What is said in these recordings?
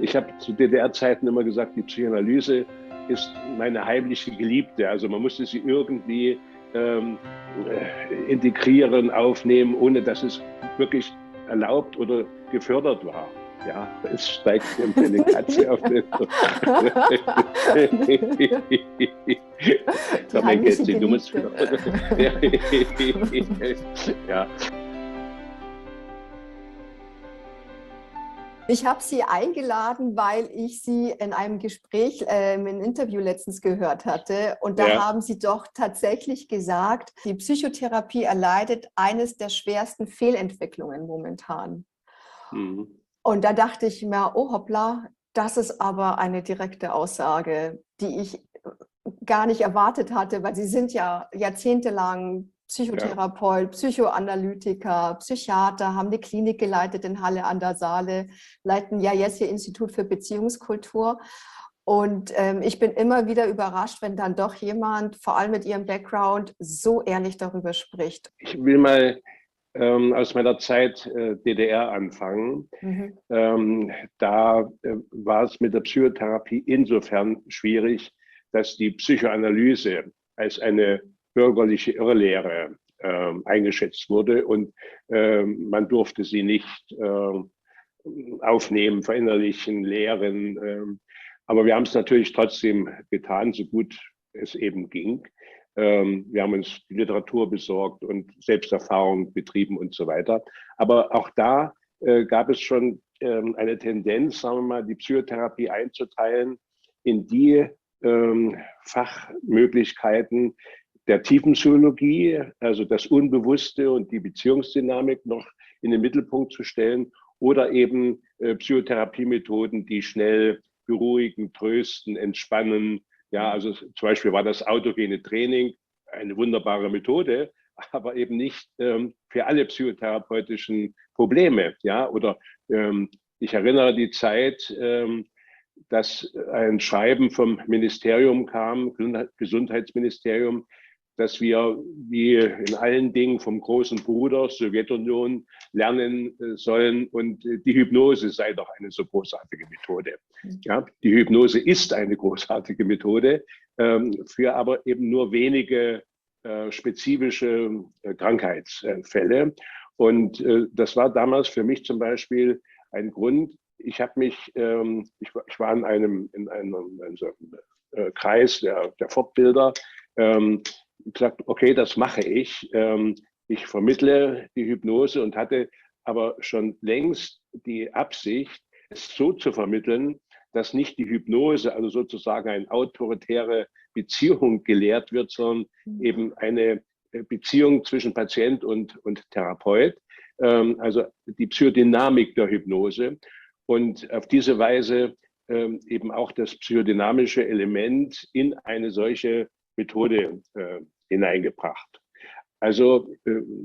Ich habe zu DDR-Zeiten immer gesagt, die Psychoanalyse ist meine heimliche Geliebte. Also man musste sie irgendwie integrieren, aufnehmen, ohne dass es wirklich erlaubt oder gefördert war. Ja, es steigt eine Katze auf den. Die Komm, mein heimliche Kätzchen, du musst. Geliebte. Ja. Ich habe Sie eingeladen, weil ich Sie in einem Gespräch, im Interview letztens gehört hatte. Und da Ja. haben Sie doch tatsächlich gesagt, die Psychotherapie erleidet eines der schwersten Fehlentwicklungen momentan. Mhm. Und da dachte ich mir, oh hoppla, das ist aber eine direkte Aussage, die ich gar nicht erwartet hatte, weil Sie sind ja jahrzehntelang Ja. Psychotherapeut, Psychoanalytiker, Psychiater, haben eine Klinik geleitet in Halle an der Saale, leiten ja jetzt Ihr Institut für Beziehungskultur. Und ich bin immer wieder überrascht, wenn dann doch jemand, vor allem mit Ihrem Background, so ehrlich darüber spricht. Ich will mal aus meiner Zeit DDR anfangen. Mhm. Da war es mit der Psychotherapie insofern schwierig, dass die Psychoanalyse als eine bürgerliche Irrlehre eingeschätzt wurde und man durfte sie nicht aufnehmen, verinnerlichen, lehren. Aber wir haben es natürlich trotzdem getan, so gut es eben ging. Wir haben uns die Literatur besorgt und Selbsterfahrung betrieben und so weiter. Aber auch da gab es schon eine Tendenz, sagen wir mal, die Psychotherapie einzuteilen in die Fachmöglichkeiten der Tiefenpsychologie, also das Unbewusste und die Beziehungsdynamik noch in den Mittelpunkt zu stellen, oder eben Psychotherapiemethoden, die schnell beruhigen, trösten, entspannen. Ja, also zum Beispiel war das autogene Training eine wunderbare Methode, aber eben nicht für alle psychotherapeutischen Probleme. Ja, oder ich erinnere die Zeit, dass ein Schreiben vom Ministerium kam, Gesundheitsministerium, dass wir wie in allen Dingen vom großen Bruder Sowjetunion lernen sollen und die Hypnose sei doch eine so großartige Methode. Ja, die Hypnose ist eine großartige Methode, für aber eben nur wenige spezifische Krankheitsfälle. Und das war damals für mich zum Beispiel ein Grund. Ich habe mich, ich war in einem Kreis der Fortbilder, gesagt, okay, das mache ich. Ich vermittle die Hypnose und hatte aber schon längst die Absicht, es so zu vermitteln, dass nicht die Hypnose, also sozusagen eine autoritäre Beziehung gelehrt wird, sondern eben eine Beziehung zwischen Patient und Therapeut, also die Psychodynamik der Hypnose und auf diese Weise eben auch das psychodynamische Element in eine solche Methode hineingebracht. Also,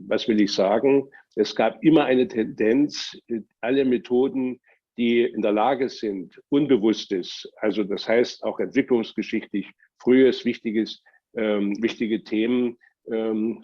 was will ich sagen? Es gab immer eine Tendenz, alle Methoden, die in der Lage sind, Unbewusstes, also das heißt auch entwicklungsgeschichtlich frühes, wichtige Themen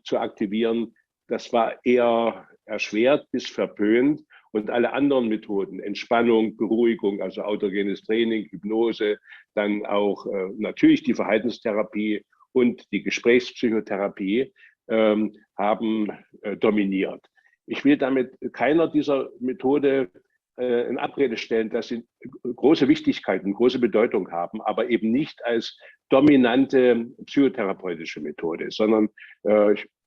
zu aktivieren, das war eher erschwert bis verpönt. Und alle anderen Methoden, Entspannung, Beruhigung, also autogenes Training, Hypnose, dann auch natürlich die Verhaltenstherapie und die Gesprächspsychotherapie haben dominiert. Ich will damit keiner dieser Methode in Abrede stellen, dass sie große Wichtigkeit und große Bedeutung haben, aber eben nicht als dominante psychotherapeutische Methode, sondern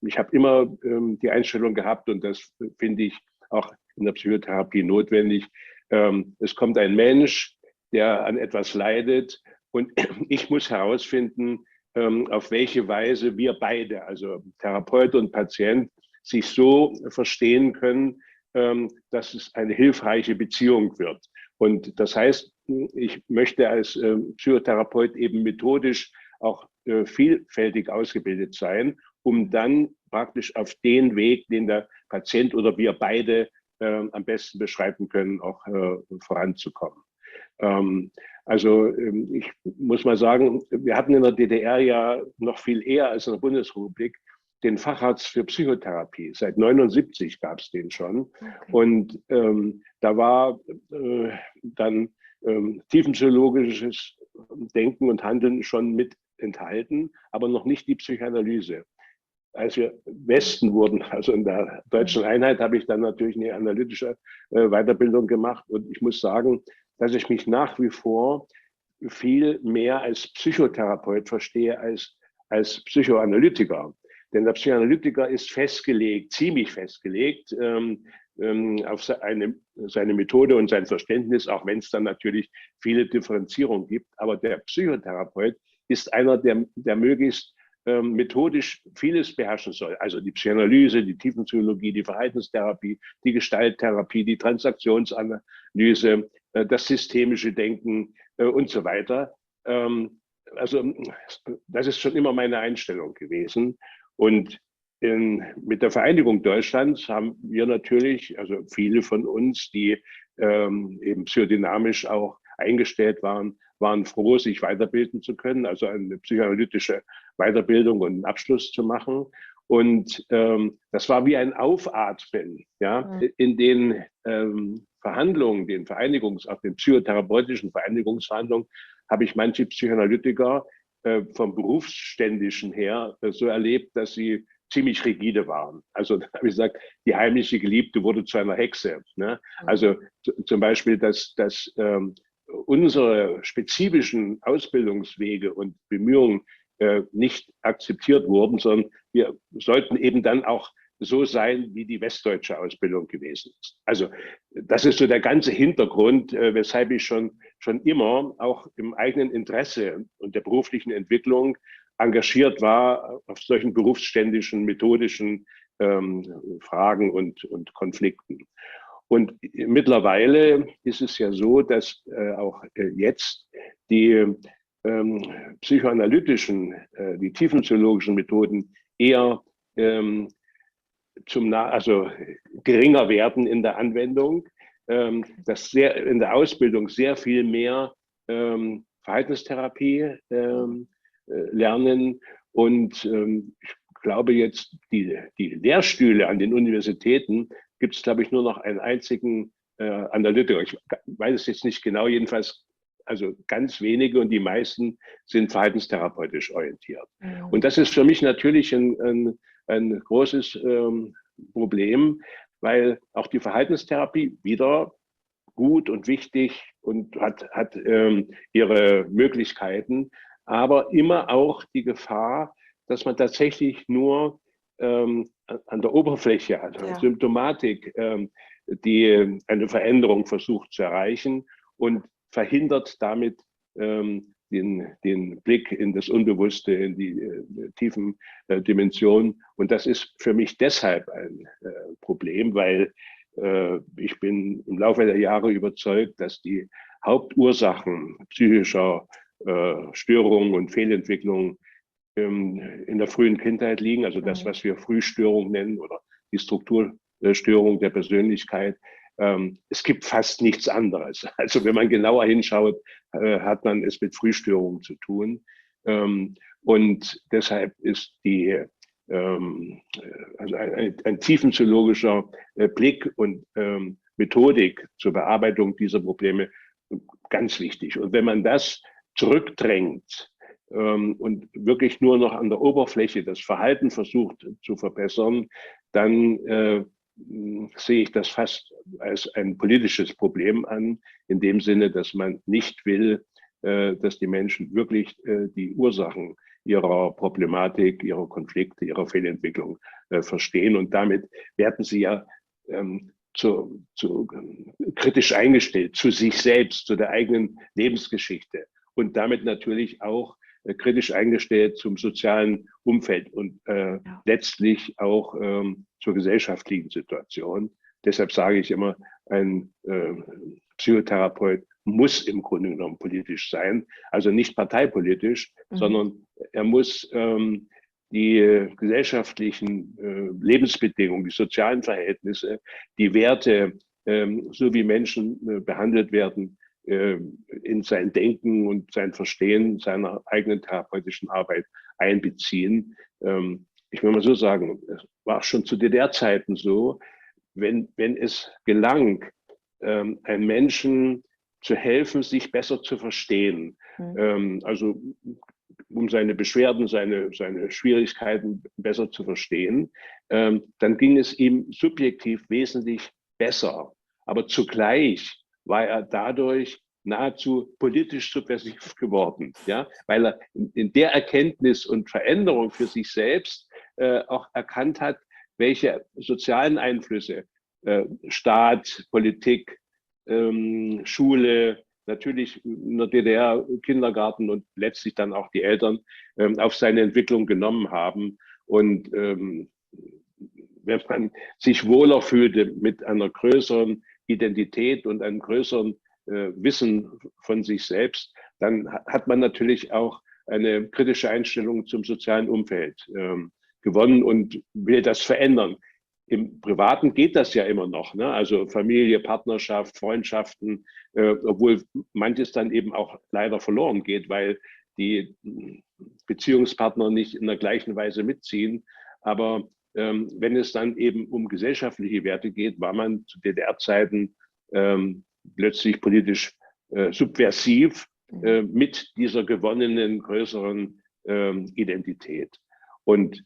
ich habe immer die Einstellung gehabt, und das finde ich auch in der Psychotherapie notwendig. Es kommt ein Mensch, der an etwas leidet, und ich muss herausfinden, auf welche Weise wir beide, also Therapeut und Patient, sich so verstehen können, dass es eine hilfreiche Beziehung wird. Und das heißt, ich möchte als Psychotherapeut eben methodisch auch vielfältig ausgebildet sein, um dann praktisch auf den Weg, den der Patient oder wir beide am besten beschreiten können, auch voranzukommen. Ich muss mal sagen, wir hatten in der DDR ja noch viel eher als in der Bundesrepublik den Facharzt für Psychotherapie. Seit 1979 gab es den schon. Okay. Und da war dann tiefenpsychologisches Denken und Handeln schon mit enthalten, aber noch nicht die Psychoanalyse. Als wir Westen wurden, also in der Deutschen Einheit, habe ich dann natürlich eine analytische Weiterbildung gemacht. Und ich muss sagen, dass ich mich nach wie vor viel mehr als Psychotherapeut verstehe als Psychoanalytiker. Denn der Psychoanalytiker ist festgelegt, ziemlich festgelegt, auf seine Methode und sein Verständnis, auch wenn es dann natürlich viele Differenzierungen gibt. Aber der Psychotherapeut ist einer, der möglichst methodisch vieles beherrschen soll. Also die Psychoanalyse, die Tiefenpsychologie, die Verhaltenstherapie, die Gestalttherapie, die Transaktionsanalyse, das systemische Denken und so weiter. Also das ist schon immer meine Einstellung gewesen. Und mit der Vereinigung Deutschlands haben wir natürlich, also viele von uns, die eben psychodynamisch auch eingestellt waren froh, sich weiterbilden zu können, also eine psychoanalytische Weiterbildung und einen Abschluss zu machen. Und das war wie ein Aufatmen, ja, in den Verhandlungen, den auch den psychotherapeutischen Vereinigungsverhandlungen, habe ich manche Psychoanalytiker vom Berufsständischen her so erlebt, dass sie ziemlich rigide waren. Also da habe ich gesagt, die heimliche Geliebte wurde zu einer Hexe. Ne? Also zum Beispiel, dass unsere spezifischen Ausbildungswege und Bemühungen nicht akzeptiert wurden, sondern wir sollten eben dann auch so sein, wie die westdeutsche Ausbildung gewesen ist. Also das ist so der ganze Hintergrund, weshalb ich schon immer auch im eigenen Interesse und der beruflichen Entwicklung engagiert war auf solchen berufsständischen, methodischen Fragen und Konflikten. Und mittlerweile ist es ja so, dass auch jetzt die psychoanalytischen, die tiefenpsychologischen Methoden eher also geringer werden in der Anwendung, dass in der Ausbildung sehr viel mehr Verhaltenstherapie lernen. Und ich glaube jetzt, die Lehrstühle an den Universitäten gibt es, glaube ich, nur noch einen einzigen Analytiker. Ich weiß es jetzt nicht genau, jedenfalls also ganz wenige, und die meisten sind verhaltenstherapeutisch orientiert. Mhm. Und das ist für mich natürlich ein großes Problem, weil auch die Verhaltenstherapie wieder gut und wichtig und hat ihre Möglichkeiten, aber immer auch die Gefahr, dass man tatsächlich nur an der Oberfläche, an der Symptomatik, die eine Veränderung versucht zu erreichen und verhindert damit den Blick in das Unbewusste, in die tiefen Dimensionen. Und das ist für mich deshalb ein Problem, weil ich bin im Laufe der Jahre überzeugt, dass die Hauptursachen psychischer Störungen und Fehlentwicklungen in der frühen Kindheit liegen, also das, was wir Frühstörung nennen oder die Strukturstörung der Persönlichkeit. Es gibt fast nichts anderes. Also wenn man genauer hinschaut, hat man es mit Frühstörungen zu tun. Und deshalb ist also ein tiefenpsychologischer Blick und Methodik zur Bearbeitung dieser Probleme ganz wichtig. Und wenn man das zurückdrängt und wirklich nur noch an der Oberfläche das Verhalten versucht zu verbessern, dann sehe ich das fast als ein politisches Problem an, in dem Sinne, dass man nicht will, dass die Menschen wirklich die Ursachen ihrer Problematik, ihrer Konflikte, ihrer Fehlentwicklung verstehen. Und damit werden sie ja zu kritisch eingestellt, zu sich selbst, zu der eigenen Lebensgeschichte und damit natürlich auch kritisch eingestellt zum sozialen Umfeld und letztlich auch zur gesellschaftlichen Situation. Deshalb sage ich immer, ein Psychotherapeut muss im Grunde genommen politisch sein, also nicht parteipolitisch, sondern er muss die gesellschaftlichen Lebensbedingungen, die sozialen Verhältnisse, die Werte, so wie Menschen behandelt werden, in sein Denken und sein Verstehen seiner eigenen therapeutischen Arbeit einbeziehen. ich will mal so sagen, es war schon zu DDR-Zeiten so, wenn es gelang, einem Menschen zu helfen, sich besser zu verstehen, also um seine Beschwerden, seine Schwierigkeiten besser zu verstehen, dann ging es ihm subjektiv wesentlich besser. Aber zugleich war er dadurch nahezu politisch subversiv geworden, ja, weil er in der Erkenntnis und Veränderung für sich selbst auch erkannt hat, welche sozialen Einflüsse Staat, Politik, Schule, natürlich in der DDR Kindergarten und letztlich dann auch die Eltern auf seine Entwicklung genommen haben. Und wenn man sich wohler fühlte mit einer größeren Identität und einem größeren Wissen von sich selbst, dann hat man natürlich auch eine kritische Einstellung zum sozialen Umfeld gewonnen und will das verändern. Im Privaten geht das ja immer noch, ne? Also Familie, Partnerschaft, Freundschaften, obwohl manches dann eben auch leider verloren geht, weil die Beziehungspartner nicht in der gleichen Weise mitziehen. Aber wenn es dann eben um gesellschaftliche Werte geht, war man zu DDR-Zeiten plötzlich politisch subversiv mit dieser gewonnenen größeren Identität. Und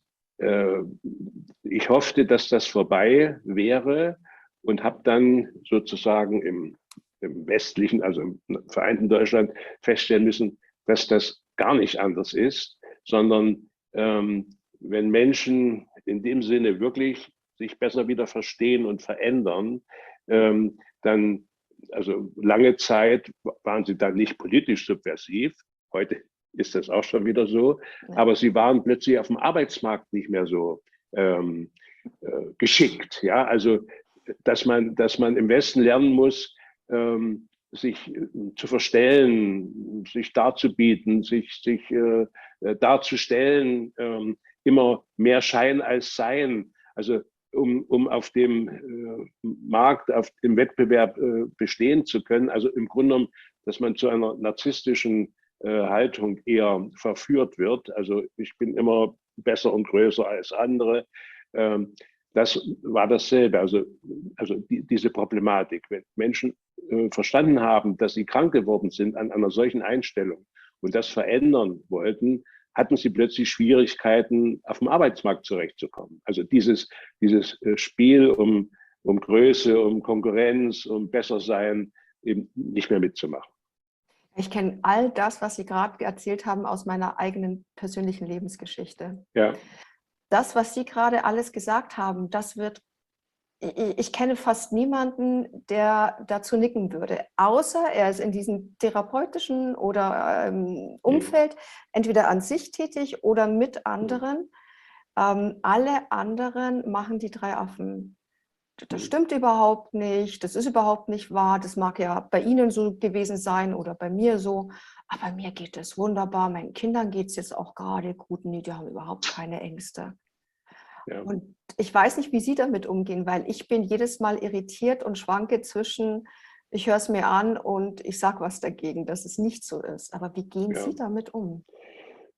ich hoffte, dass das vorbei wäre und habe dann sozusagen im westlichen, also im vereinten Deutschland feststellen müssen, dass das gar nicht anders ist, sondern wenn Menschen in dem Sinne wirklich sich besser wieder verstehen und verändern, dann, also lange Zeit waren sie dann nicht politisch subversiv. Heute ist das auch schon wieder so. Aber sie waren plötzlich auf dem Arbeitsmarkt nicht mehr so geschickt. Ja, also dass man im Westen lernen muss, sich zu verstellen, sich darzubieten, sich darzustellen, immer mehr Schein als Sein. Also um auf dem Markt, auf dem Wettbewerb bestehen zu können. Also im Grunde genommen, dass man zu einer narzisstischen Haltung eher verführt wird. Also ich bin immer besser und größer als andere. Das war dasselbe. Also diese Problematik. Wenn Menschen verstanden haben, dass sie krank geworden sind an einer solchen Einstellung und das verändern wollten, hatten sie plötzlich Schwierigkeiten, auf dem Arbeitsmarkt zurechtzukommen. Also dieses Spiel um Größe, um Konkurrenz, um besser sein, eben nicht mehr mitzumachen. Ich kenne all das, was Sie gerade erzählt haben, aus meiner eigenen persönlichen Lebensgeschichte. Ja. Das, was Sie gerade alles gesagt haben, ich kenne fast niemanden, der dazu nicken würde, außer er ist in diesem therapeutischen oder Umfeld entweder an sich tätig oder mit anderen. Alle anderen machen die drei Affen. Das stimmt überhaupt nicht, das ist überhaupt nicht wahr, das mag ja bei Ihnen so gewesen sein oder bei mir so, aber mir geht es wunderbar, meinen Kindern geht es jetzt auch gerade gut, nee, die haben überhaupt keine Ängste. Ja. Und ich weiß nicht, wie Sie damit umgehen, weil ich bin jedes Mal irritiert und schwanke zwischen, ich höre es mir an und ich sage was dagegen, dass es nicht so ist. Aber wie gehen Sie damit um?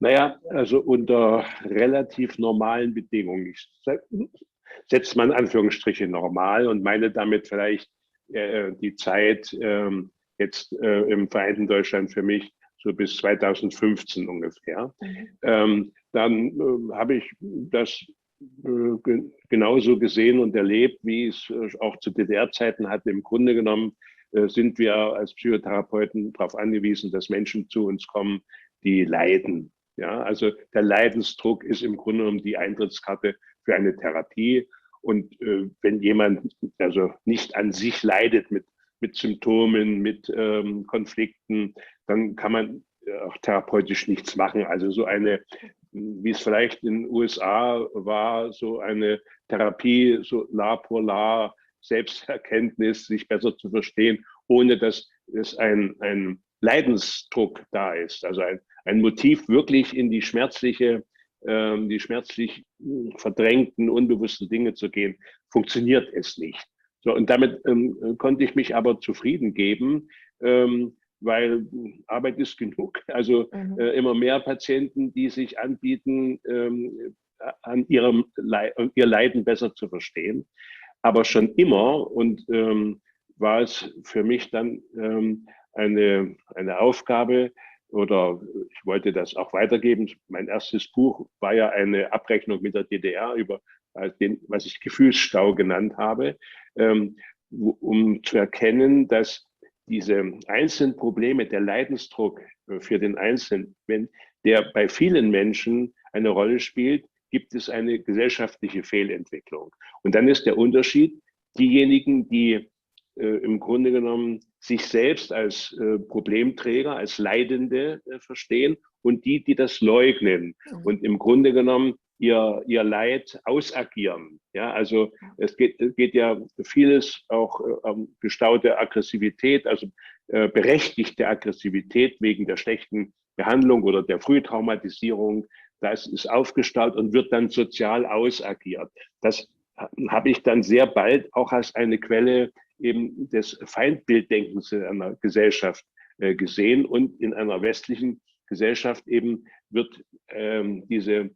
Naja, also unter relativ normalen Bedingungen. Ich setze mal in Anführungsstriche normal und meine damit vielleicht die Zeit jetzt im Vereinten Deutschland für mich so bis 2015 ungefähr. Dann habe ich das genauso gesehen und erlebt, wie es auch zu DDR-Zeiten hatte. Im Grunde genommen sind wir als Psychotherapeuten darauf angewiesen, dass Menschen zu uns kommen, die leiden. Ja, also der Leidensdruck ist im Grunde genommen die Eintrittskarte für eine Therapie. Und wenn jemand also nicht an sich leidet mit Symptomen, mit Konflikten, dann kann man auch therapeutisch nichts machen. Also so eine, wie es vielleicht in den USA war, so eine Therapie, so la pour la, Selbsterkenntnis, sich besser zu verstehen, ohne dass es ein Leidensdruck da ist. Also ein Motiv, wirklich in die schmerzlich verdrängten, unbewussten Dinge zu gehen, funktioniert es nicht. So, und damit konnte ich mich aber zufrieden geben, weil Arbeit ist genug. Also immer mehr Patienten, die sich anbieten, an ihr Leiden besser zu verstehen. Aber schon immer war es für mich dann eine Aufgabe, oder ich wollte das auch weitergeben. Mein erstes Buch war ja eine Abrechnung mit der DDR über den, was ich Gefühlsstau genannt habe, um zu erkennen, dass diese einzelnen Probleme, der Leidensdruck für den Einzelnen, wenn der bei vielen Menschen eine Rolle spielt, gibt es eine gesellschaftliche Fehlentwicklung. Und dann ist der Unterschied, diejenigen, die im Grunde genommen sich selbst als Problemträger, als Leidende verstehen und die das leugnen und im Grunde genommen ihr Leid ausagieren. Ja, also es geht ja vieles auch gestaute Aggressivität, also berechtigte Aggressivität wegen der schlechten Behandlung oder der Frühtraumatisierung. Das ist aufgestaut und wird dann sozial ausagiert. Das habe ich dann sehr bald auch als eine Quelle eben des Feindbilddenkens in einer Gesellschaft gesehen. Und in einer westlichen Gesellschaft eben wird diese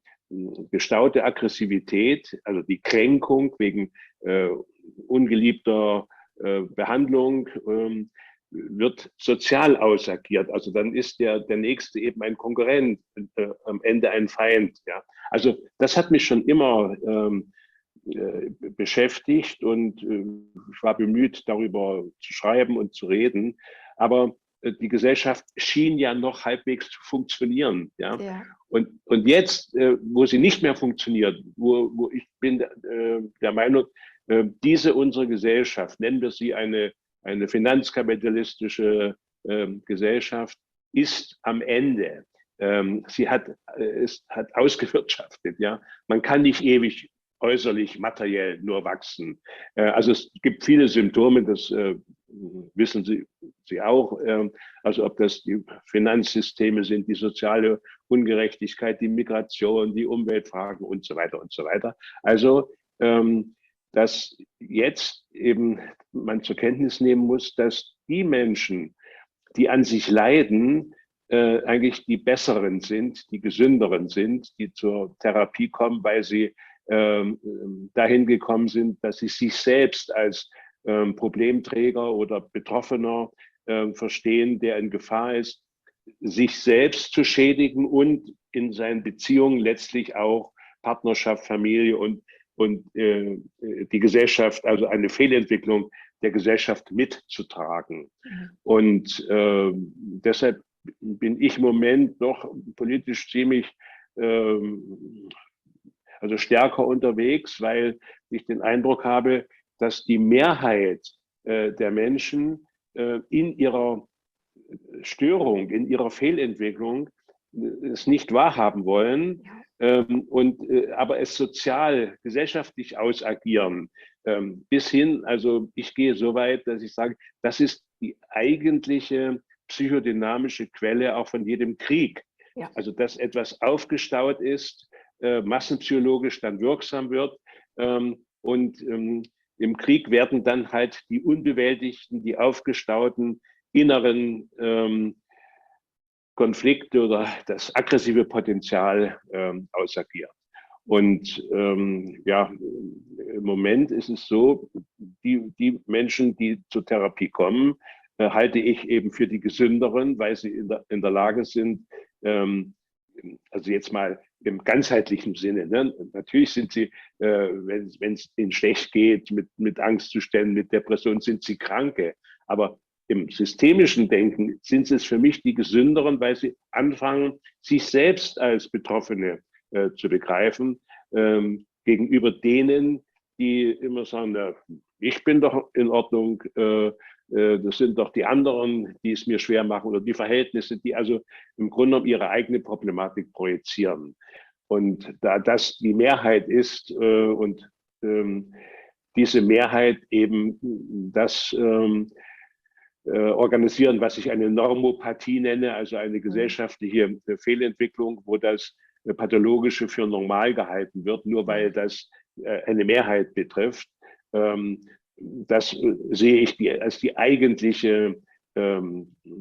gestaute Aggressivität, also die Kränkung wegen ungeliebter Behandlung, wird sozial ausagiert. Also dann ist der Nächste eben ein Konkurrent, am Ende ein Feind. Ja. Also das hat mich schon immer beschäftigt und ich war bemüht, darüber zu schreiben und zu reden. Aber die Gesellschaft schien ja noch halbwegs zu funktionieren. Ja? Ja. Und jetzt, wo sie nicht mehr funktioniert, wo ich bin der Meinung, diese unsere Gesellschaft, nennen wir sie eine finanzkapitalistische Gesellschaft, ist am Ende. Sie hat ausgewirtschaftet. Ja? Man kann nicht ewig äußerlich materiell nur wachsen. Also es gibt viele Symptome, das wissen Sie auch. Also ob das die Finanzsysteme sind, die soziale Ungerechtigkeit, die Migration, die Umweltfragen und so weiter und so weiter. Also dass jetzt eben man zur Kenntnis nehmen muss, dass die Menschen, die an sich leiden, eigentlich die besseren sind, die gesünderen sind, die zur Therapie kommen, weil sie dahin gekommen sind, dass sie sich selbst als Problemträger oder Betroffener verstehen, der in Gefahr ist, sich selbst zu schädigen und in seinen Beziehungen letztlich auch Partnerschaft, Familie und die Gesellschaft, also eine Fehlentwicklung der Gesellschaft mitzutragen. Und deshalb bin ich im Moment noch politisch ziemlich also stärker unterwegs, weil ich den Eindruck habe, dass die Mehrheit der Menschen in ihrer Störung, in ihrer Fehlentwicklung es nicht wahrhaben wollen aber es sozial, gesellschaftlich ausagieren. Bis hin, also ich gehe so weit, dass ich sage, das ist die eigentliche psychodynamische Quelle auch von jedem Krieg. Ja. Also dass etwas aufgestaut ist, massenpsychologisch dann wirksam wird. Im Krieg werden dann halt die unbewältigten, die aufgestauten inneren Konflikte oder das aggressive Potenzial ausagiert. Und ja, im Moment ist es so, die Menschen, die zur Therapie kommen, halte ich eben für die gesünderen, weil sie in der Lage sind, also jetzt mal im ganzheitlichen Sinne. Ne? Natürlich sind sie, wenn es ihnen schlecht geht, mit Angstzuständen, mit Depressionen, sind sie Kranke. Aber im systemischen Denken sind es für mich die Gesünderen, weil sie anfangen, sich selbst als Betroffene zu begreifen, gegenüber denen, die immer sagen, na, ich bin doch in Ordnung, das sind doch die anderen, die es mir schwer machen oder die Verhältnisse, die also im Grunde genommen ihre eigene Problematik projizieren. Und da das die Mehrheit ist und diese Mehrheit eben das organisieren, was ich eine Normopathie nenne, also eine gesellschaftliche Fehlentwicklung, wo das Pathologische für normal gehalten wird, nur weil das eine Mehrheit betrifft. Das sehe ich als die eigentliche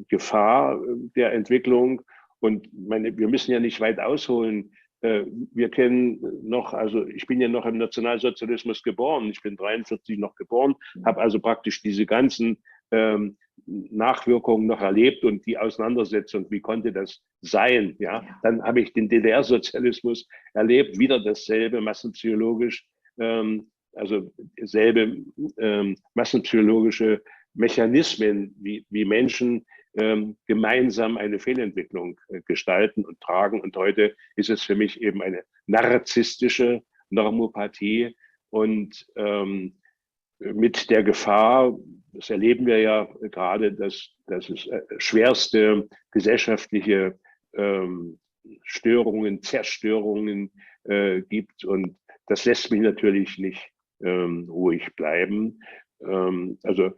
Gefahr der Entwicklung. Und wir müssen ja nicht weit ausholen. wir kennen noch, also ich bin ja noch im Nationalsozialismus geboren, ich bin 43 noch geboren, habe also praktisch diese ganzen Nachwirkungen noch erlebt und die Auseinandersetzung, wie konnte das sein? Ja, dann habe ich den DDR-Sozialismus erlebt, wieder dasselbe, massenpsychologisch, also selbe massenpsychologische Mechanismen, wie Menschen gemeinsam eine Fehlentwicklung gestalten und tragen. Und heute ist es für mich eben eine narzisstische Normopathie und mit der Gefahr, das erleben wir ja gerade, dass es schwerste gesellschaftliche Störungen, Zerstörungen gibt. Und das lässt mich natürlich nicht ruhig bleiben. Also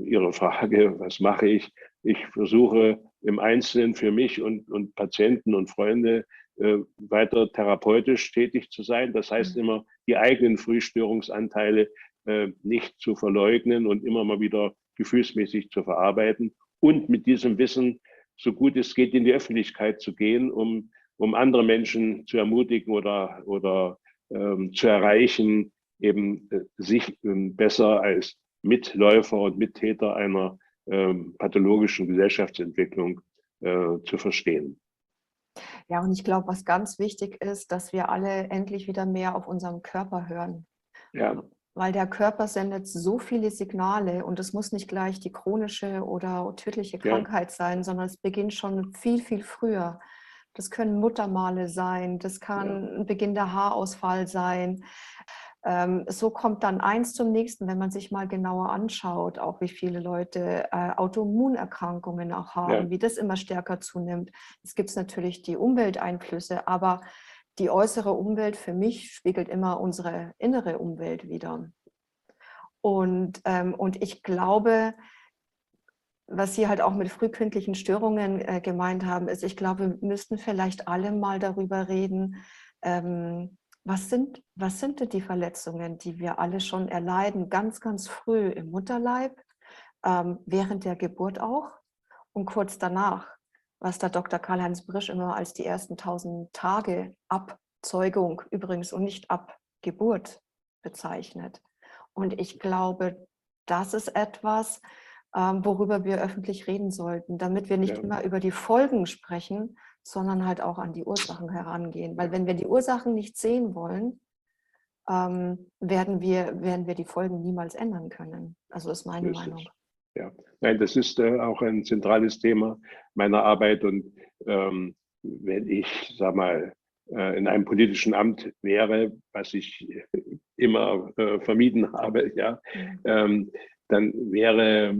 Ihre Frage, was mache ich? Ich versuche im Einzelnen für mich und Patienten und Freunde weiter therapeutisch tätig zu sein. Das heißt immer, die eigenen Frühstörungsanteile nicht zu verleugnen und immer mal wieder gefühlsmäßig zu verarbeiten und mit diesem Wissen, so gut es geht, in die Öffentlichkeit zu gehen, um andere Menschen zu ermutigen oder zu erreichen, eben sich besser als Mitläufer und Mittäter einer pathologischen Gesellschaftsentwicklung zu verstehen. Ja, und ich glaube, was ganz wichtig ist, dass wir alle endlich wieder mehr auf unseren Körper hören. Ja. Weil der Körper sendet so viele Signale und es muss nicht gleich die chronische oder tödliche Krankheit sein, sondern es beginnt schon viel, viel früher. Das können Muttermale sein, das kann ein beginnender Haarausfall sein. So kommt dann eins zum nächsten, wenn man sich mal genauer anschaut, auch wie viele Leute Autoimmunerkrankungen auch haben, wie das immer stärker zunimmt. Es gibt natürlich die Umwelteinflüsse, aber die äußere Umwelt für mich spiegelt immer unsere innere Umwelt wider. Und ich glaube, was Sie halt auch mit frühkindlichen Störungen gemeint haben, ist, ich glaube, wir müssten vielleicht alle mal darüber reden, was sind denn die Verletzungen, die wir alle schon erleiden, ganz, ganz früh im Mutterleib, während der Geburt auch und kurz danach, was der Dr. Karl-Heinz Brisch immer als die ersten 1000 Tage ab Zeugung übrigens und nicht ab Geburt bezeichnet. Und ich glaube, das ist etwas, worüber wir öffentlich reden sollten, damit wir nicht immer über die Folgen sprechen, sondern halt auch an die Ursachen herangehen. Weil wenn wir die Ursachen nicht sehen wollen, werden wir die Folgen niemals ändern können. Also ist meine Meinung. Ja, nein, das ist auch ein zentrales Thema meiner Arbeit. Und wenn ich, sag mal, in einem politischen Amt wäre, was ich immer vermieden habe, ja, dann wäre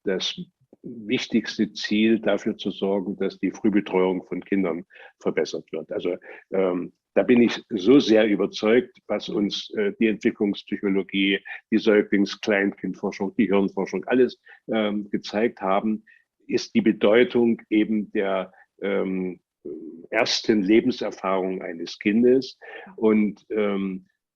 das wichtigste Ziel, dafür zu sorgen, dass die Frühbetreuung von Kindern verbessert wird. Also da bin ich so sehr überzeugt, was uns die Entwicklungspsychologie, die Säuglings-Kleinkindforschung, die Hirnforschung, alles gezeigt haben, ist die Bedeutung eben der ersten Lebenserfahrung eines Kindes. Und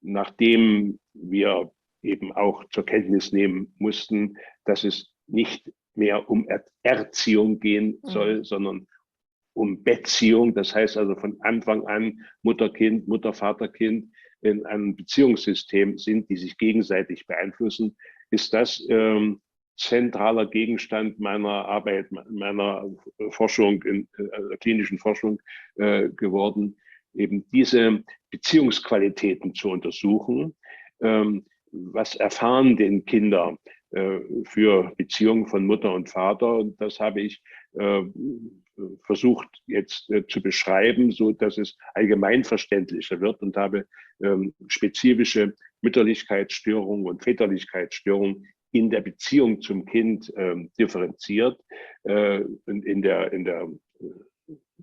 nachdem wir eben auch zur Kenntnis nehmen mussten, dass es nicht mehr um Erziehung gehen soll, sondern um Beziehung. Das heißt also von Anfang an Mutter-Kind, Mutter-Vater-Kind in einem Beziehungssystem sind, die sich gegenseitig beeinflussen, ist das zentraler Gegenstand meiner Arbeit, meiner Forschung, in klinischen Forschung geworden, eben diese Beziehungsqualitäten zu untersuchen. Was erfahren denn Kinder für Beziehungen von Mutter und Vater? Und das habe ich versucht jetzt zu beschreiben, so dass es allgemeinverständlicher wird, und habe spezifische Mütterlichkeitsstörungen und Väterlichkeitsstörungen in der Beziehung zum Kind differenziert, in der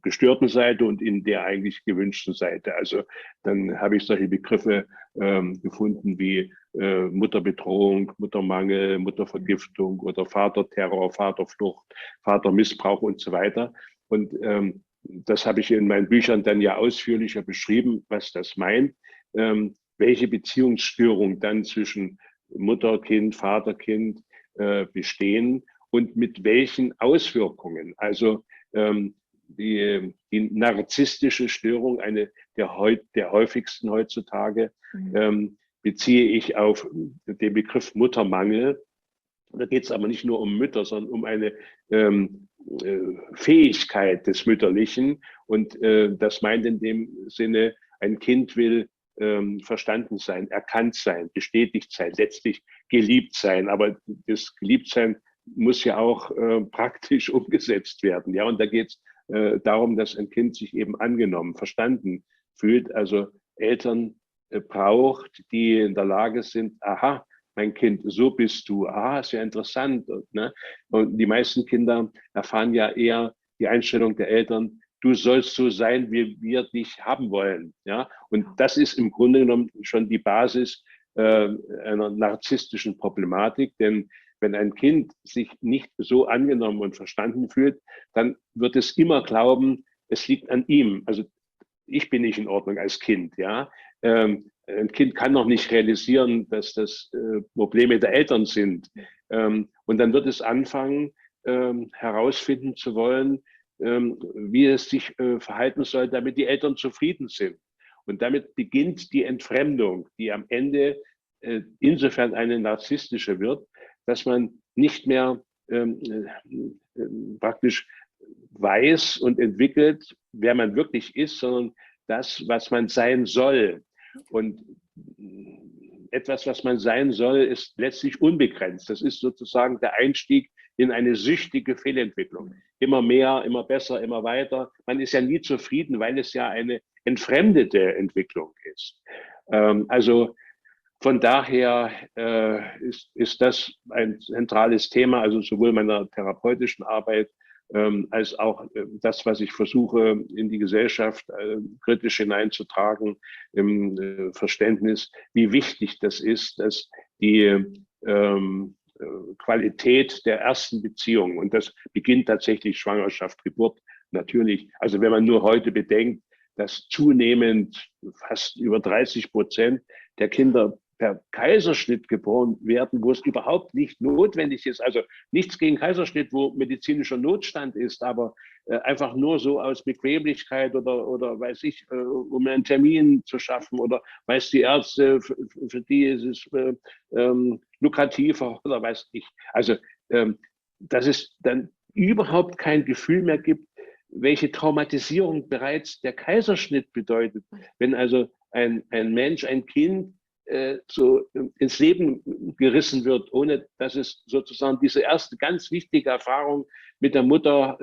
gestörten Seite und in der eigentlich gewünschten Seite. Also dann habe ich solche Begriffe gefunden wie Mutterbedrohung, Muttermangel, Muttervergiftung oder Vaterterror, Vaterflucht, Vatermissbrauch und so weiter. Und das habe ich in meinen Büchern dann ja ausführlicher beschrieben, was das meint, welche Beziehungsstörungen dann zwischen Mutter, Kind, Vater, Kind bestehen und mit welchen Auswirkungen. Also die narzisstische Störung, eine der häufigsten heutzutage, beziehe ich auf den Begriff Muttermangel. Da geht es aber nicht nur um Mütter, sondern um eine Fähigkeit des Mütterlichen. Und das meint in dem Sinne, ein Kind will verstanden sein, erkannt sein, bestätigt sein, letztlich geliebt sein. Aber das Geliebtsein muss ja auch praktisch umgesetzt werden. Ja, und da geht es darum, dass ein Kind sich eben angenommen, verstanden fühlt, also Eltern braucht, die in der Lage sind, aha, mein Kind, so bist du, aha, ist ja interessant. Ne? Und die meisten Kinder erfahren ja eher die Einstellung der Eltern, du sollst so sein, wie wir dich haben wollen. Ja? Und das ist im Grunde genommen schon die Basis einer narzisstischen Problematik, denn wenn ein Kind sich nicht so angenommen und verstanden fühlt, dann wird es immer glauben, es liegt an ihm. Also ich bin nicht in Ordnung als Kind. Ja, ein Kind kann noch nicht realisieren, dass das Probleme der Eltern sind. Und dann wird es anfangen, herausfinden zu wollen, wie es sich verhalten soll, damit die Eltern zufrieden sind. Und damit beginnt die Entfremdung, die am Ende insofern eine narzisstische wird, dass man nicht mehr praktisch weiß und entwickelt, wer man wirklich ist, sondern das, was man sein soll. Und etwas, was man sein soll, ist letztlich unbegrenzt. Das ist sozusagen der Einstieg in eine süchtige Fehlentwicklung. Immer mehr, immer besser, immer weiter. Man ist ja nie zufrieden, weil es ja eine entfremdete Entwicklung ist. Also von daher ist das ein zentrales Thema, also sowohl meiner therapeutischen Arbeit als auch das, was ich versuche, in die Gesellschaft kritisch hineinzutragen, im Verständnis, wie wichtig das ist, dass die Qualität der ersten Beziehung, und das beginnt tatsächlich Schwangerschaft, Geburt, natürlich. Also wenn man nur heute bedenkt, dass zunehmend fast über 30% der Kinder per Kaiserschnitt geboren werden, wo es überhaupt nicht notwendig ist. Also nichts gegen Kaiserschnitt, wo medizinischer Notstand ist, aber einfach nur so aus Bequemlichkeit oder weiß ich, um einen Termin zu schaffen oder weiß die Ärzte, für die ist es lukrativer oder weiß ich. Also dass es dann überhaupt kein Gefühl mehr gibt, welche Traumatisierung bereits der Kaiserschnitt bedeutet. Wenn also ein Mensch, ein Kind so ins Leben gerissen wird, ohne dass es sozusagen diese erste ganz wichtige Erfahrung mit der Mutter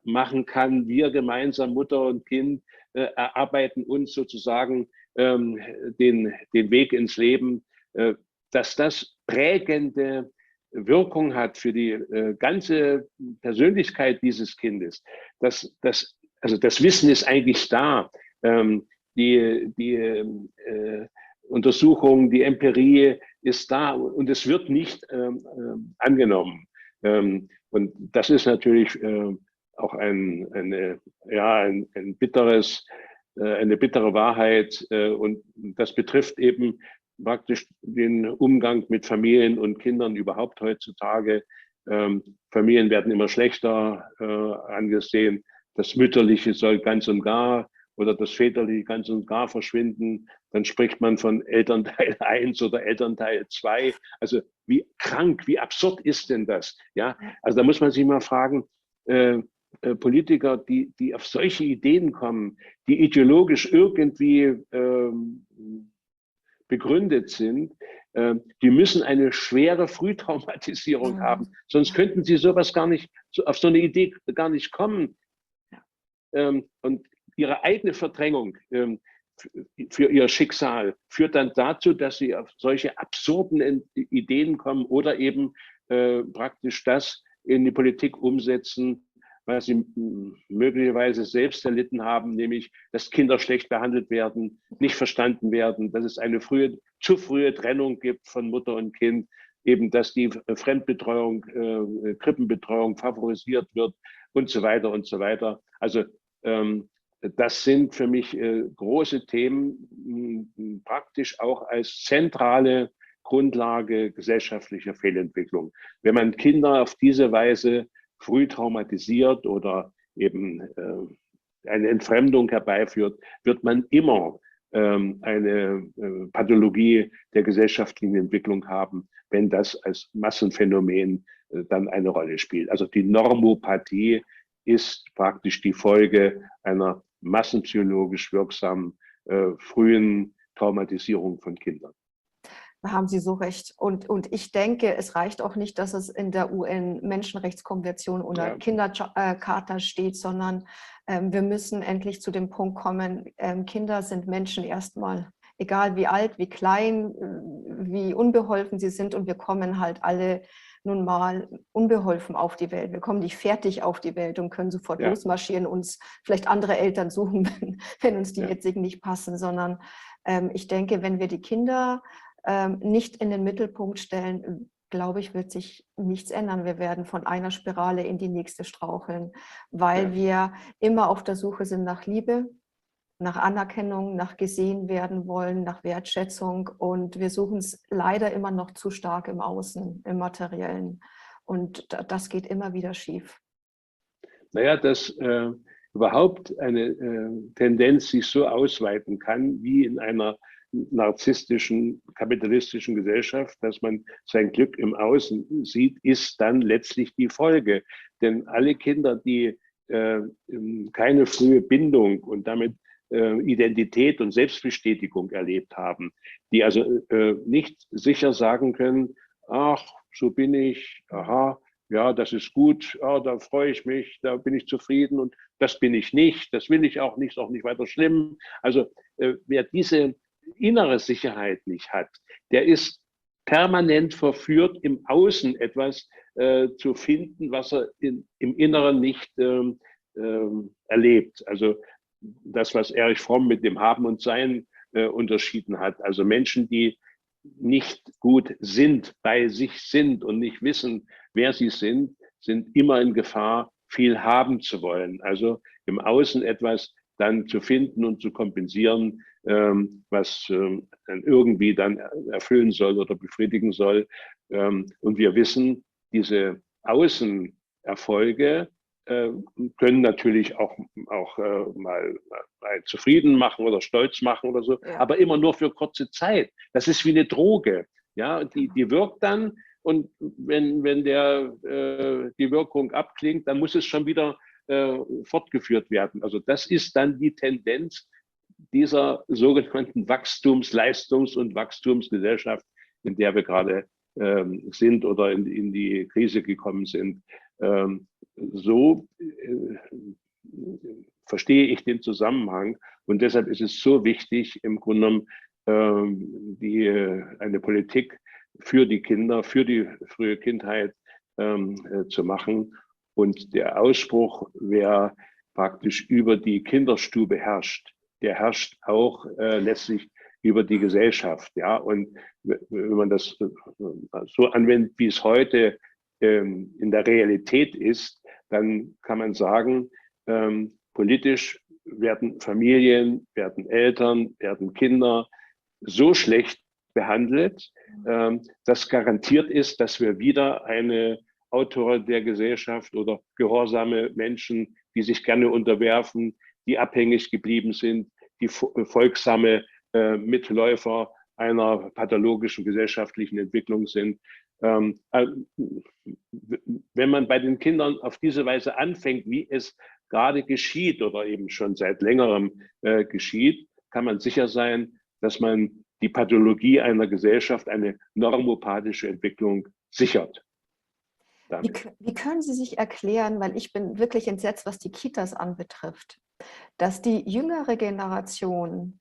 machen kann. Wir gemeinsam, Mutter und Kind, erarbeiten uns sozusagen den Weg ins Leben, dass das prägende Wirkung hat für die ganze Persönlichkeit dieses Kindes. Also das Wissen ist eigentlich da. Die Untersuchung, die Empirie ist da und es wird nicht angenommen. Und das ist natürlich auch eine bittere Wahrheit und das betrifft eben praktisch den Umgang mit Familien und Kindern überhaupt heutzutage. Familien werden immer schlechter angesehen. Das Mütterliche soll ganz und gar oder das Väterliche ganz und gar verschwinden. Dann spricht man von Elternteil 1 oder Elternteil 2. Also wie krank, wie absurd ist denn das? Ja, also da muss man sich mal fragen, Politiker, die auf solche Ideen kommen, die ideologisch irgendwie begründet sind, die müssen eine schwere Frühtraumatisierung haben. Sonst könnten sie sowas gar nicht, auf so eine Idee gar nicht kommen. Und ihre eigene Verdrängung für ihr Schicksal führt dann dazu, dass sie auf solche absurden Ideen kommen oder eben praktisch das in die Politik umsetzen, was sie möglicherweise selbst erlitten haben, nämlich, dass Kinder schlecht behandelt werden, nicht verstanden werden, dass es eine zu frühe Trennung gibt von Mutter und Kind, eben, dass die Fremdbetreuung, Krippenbetreuung favorisiert wird und so weiter und so weiter. Also das sind für mich große Themen, praktisch auch als zentrale Grundlage gesellschaftlicher Fehlentwicklung. Wenn man Kinder auf diese Weise früh traumatisiert oder eben eine Entfremdung herbeiführt, wird man immer eine Pathologie der gesellschaftlichen Entwicklung haben, wenn das als Massenphänomen dann eine Rolle spielt. Also die Normopathie ist praktisch die Folge einer massenpsychologisch wirksamen frühen Traumatisierung von Kindern. Da haben Sie so recht. Und ich denke, es reicht auch nicht, dass es in der UN-Menschenrechtskonvention oder Kindercharta steht, sondern wir müssen endlich zu dem Punkt kommen, Kinder sind Menschen erstmal, egal wie alt, wie klein, wie unbeholfen sie sind. Und wir kommen halt alle nun mal unbeholfen auf die Welt. Wir kommen nicht fertig auf die Welt und können sofort losmarschieren, uns vielleicht andere Eltern suchen, wenn uns die jetzigen nicht passen, sondern ich denke, wenn wir die Kinder nicht in den Mittelpunkt stellen, glaube ich, wird sich nichts ändern. Wir werden von einer Spirale in die nächste straucheln, weil wir immer auf der Suche sind nach Liebe, nach Anerkennung, nach gesehen werden wollen, nach Wertschätzung. Und wir suchen es leider immer noch zu stark im Außen, im Materiellen. Und das geht immer wieder schief. Naja, dass überhaupt eine Tendenz sich so ausweiten kann, wie in einer narzisstischen, kapitalistischen Gesellschaft, dass man sein Glück im Außen sieht, ist dann letztlich die Folge. Denn alle Kinder, die keine frühe Bindung und damit Identität und Selbstbestätigung erlebt haben, die also nicht sicher sagen können, ach, so bin ich, aha, ja, das ist gut, ja, da freue ich mich, da bin ich zufrieden und das bin ich nicht, das will ich auch nicht, ist auch nicht weiter schlimm. Also wer diese innere Sicherheit nicht hat, der ist permanent verführt, im Außen etwas zu finden, was er im Inneren nicht erlebt. Also das, was Erich Fromm mit dem Haben und Sein unterschieden hat. Also Menschen, die nicht gut sind, bei sich sind und nicht wissen, wer sie sind immer in Gefahr, viel haben zu wollen. Also im Außen etwas dann zu finden und zu kompensieren, was irgendwie dann erfüllen soll oder befriedigen soll. Und wir wissen, diese Außenerfolge können natürlich auch mal zufrieden machen oder stolz machen oder so, aber immer nur für kurze Zeit. Das ist wie eine Droge. Ja, die wirkt dann und wenn die Wirkung abklingt, dann muss es schon wieder fortgeführt werden. Also das ist dann die Tendenz dieser sogenannten Leistungs- und Wachstumsgesellschaft, in der wir gerade sind oder in die Krise gekommen sind. So verstehe ich den Zusammenhang und deshalb ist es so wichtig, im Grunde genommen eine Politik für die Kinder, für die frühe Kindheit zu machen. Und der Ausspruch, wer praktisch über die Kinderstube herrscht, der herrscht auch letztlich über die Gesellschaft. Ja? Und wenn man das so anwendet, wie es heute in der Realität ist, dann kann man sagen, politisch werden Familien, werden Eltern, werden Kinder so schlecht behandelt, dass garantiert ist, dass wir wieder eine autoritär Gesellschaft oder gehorsame Menschen, die sich gerne unterwerfen, die abhängig geblieben sind, die folgsame Mitläufer einer pathologischen gesellschaftlichen Entwicklung sind. Wenn man bei den Kindern auf diese Weise anfängt, wie es gerade geschieht oder eben schon seit längerem geschieht, kann man sicher sein, dass man die Pathologie einer Gesellschaft, eine normopathische Entwicklung sichert. Wie können Sie sich erklären, weil ich bin wirklich entsetzt, was die Kitas anbetrifft, dass die jüngere Generation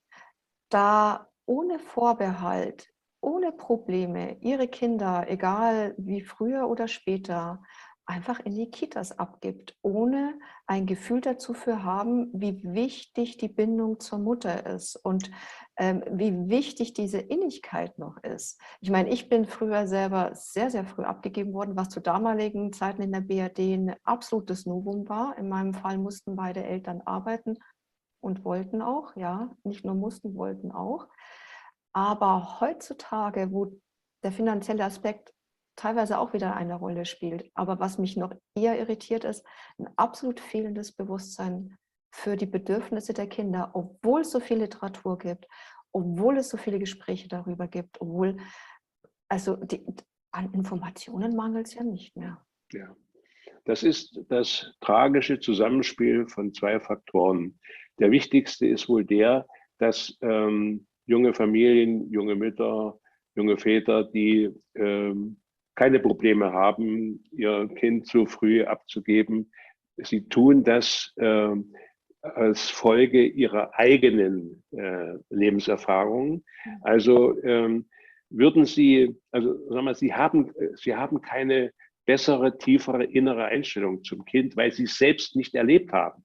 da ohne Vorbehalt, ohne Probleme ihre Kinder, egal wie früher oder später, einfach in die Kitas abgibt, ohne ein Gefühl dazu für haben, wie wichtig die Bindung zur Mutter ist und wie wichtig diese Innigkeit noch ist. Ich meine, ich bin früher selber sehr, sehr früh abgegeben worden, was zu damaligen Zeiten in der BRD ein absolutes Novum war. In meinem Fall mussten beide Eltern arbeiten und wollten auch, ja, nicht nur mussten, wollten auch. Aber heutzutage, wo der finanzielle Aspekt teilweise auch wieder eine Rolle spielt. Aber was mich noch eher irritiert, ist ein absolut fehlendes Bewusstsein für die Bedürfnisse der Kinder, obwohl es so viel Literatur gibt, obwohl es so viele Gespräche darüber gibt, obwohl, also an Informationen mangelt es ja nicht mehr. Ja. Das ist das tragische Zusammenspiel von zwei Faktoren. Der wichtigste ist wohl der, dass junge Familien, junge Mütter, junge Väter, die keine Probleme haben, ihr Kind zu früh abzugeben, sie tun das als Folge ihrer eigenen Lebenserfahrungen. Also würden Sie, also sagen wir, Sie haben keine bessere, tiefere innere Einstellung zum Kind, weil sie es selbst nicht erlebt haben.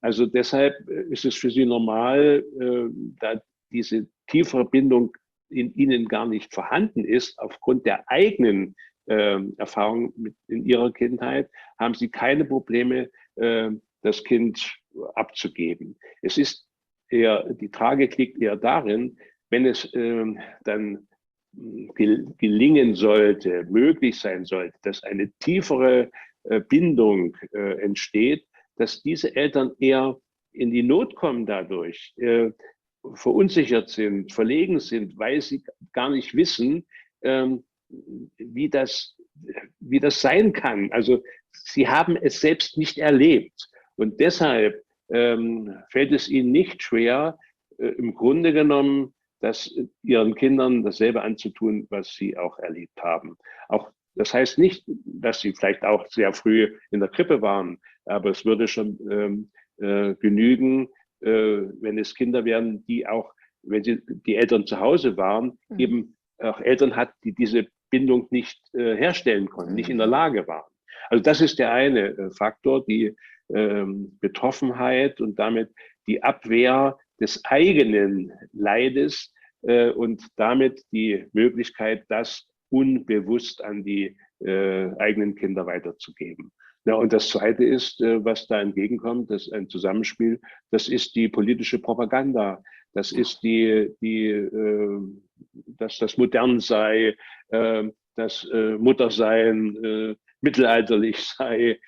Also deshalb ist es für sie normal, da diese tiefere Bindung in ihnen gar nicht vorhanden ist, aufgrund der eigenen Erfahrung in ihrer Kindheit, haben sie keine Probleme, das Kind abzugeben. Es ist eher, die Tragik liegt eher darin, wenn es dann gelingen sollte, möglich sein sollte, dass eine tiefere Bindung entsteht, dass diese Eltern eher in die Not kommen dadurch, verunsichert sind, verlegen sind, weil sie gar nicht wissen, wie das sein kann. Also sie haben es selbst nicht erlebt. Und deshalb fällt es ihnen nicht schwer, im Grunde genommen, ihren Kindern dasselbe anzutun, was sie auch erlebt haben. Auch das heißt nicht, dass sie vielleicht auch sehr früh in der Krippe waren, aber es würde schon genügen, wenn es Kinder wären, die auch, wenn die Eltern zu Hause waren, eben auch Eltern hat, die diese Bindung nicht herstellen konnten, nicht in der Lage waren. Also das ist der eine Faktor, die Betroffenheit und damit die Abwehr des eigenen Leides und damit die Möglichkeit, das unbewusst an die eigenen Kinder weiterzugeben. Ja, und das Zweite ist, was da entgegenkommt, das ist ein Zusammenspiel, das ist die politische Propaganda, das ist dass das modern sei, dass Muttersein mittelalterlich sei,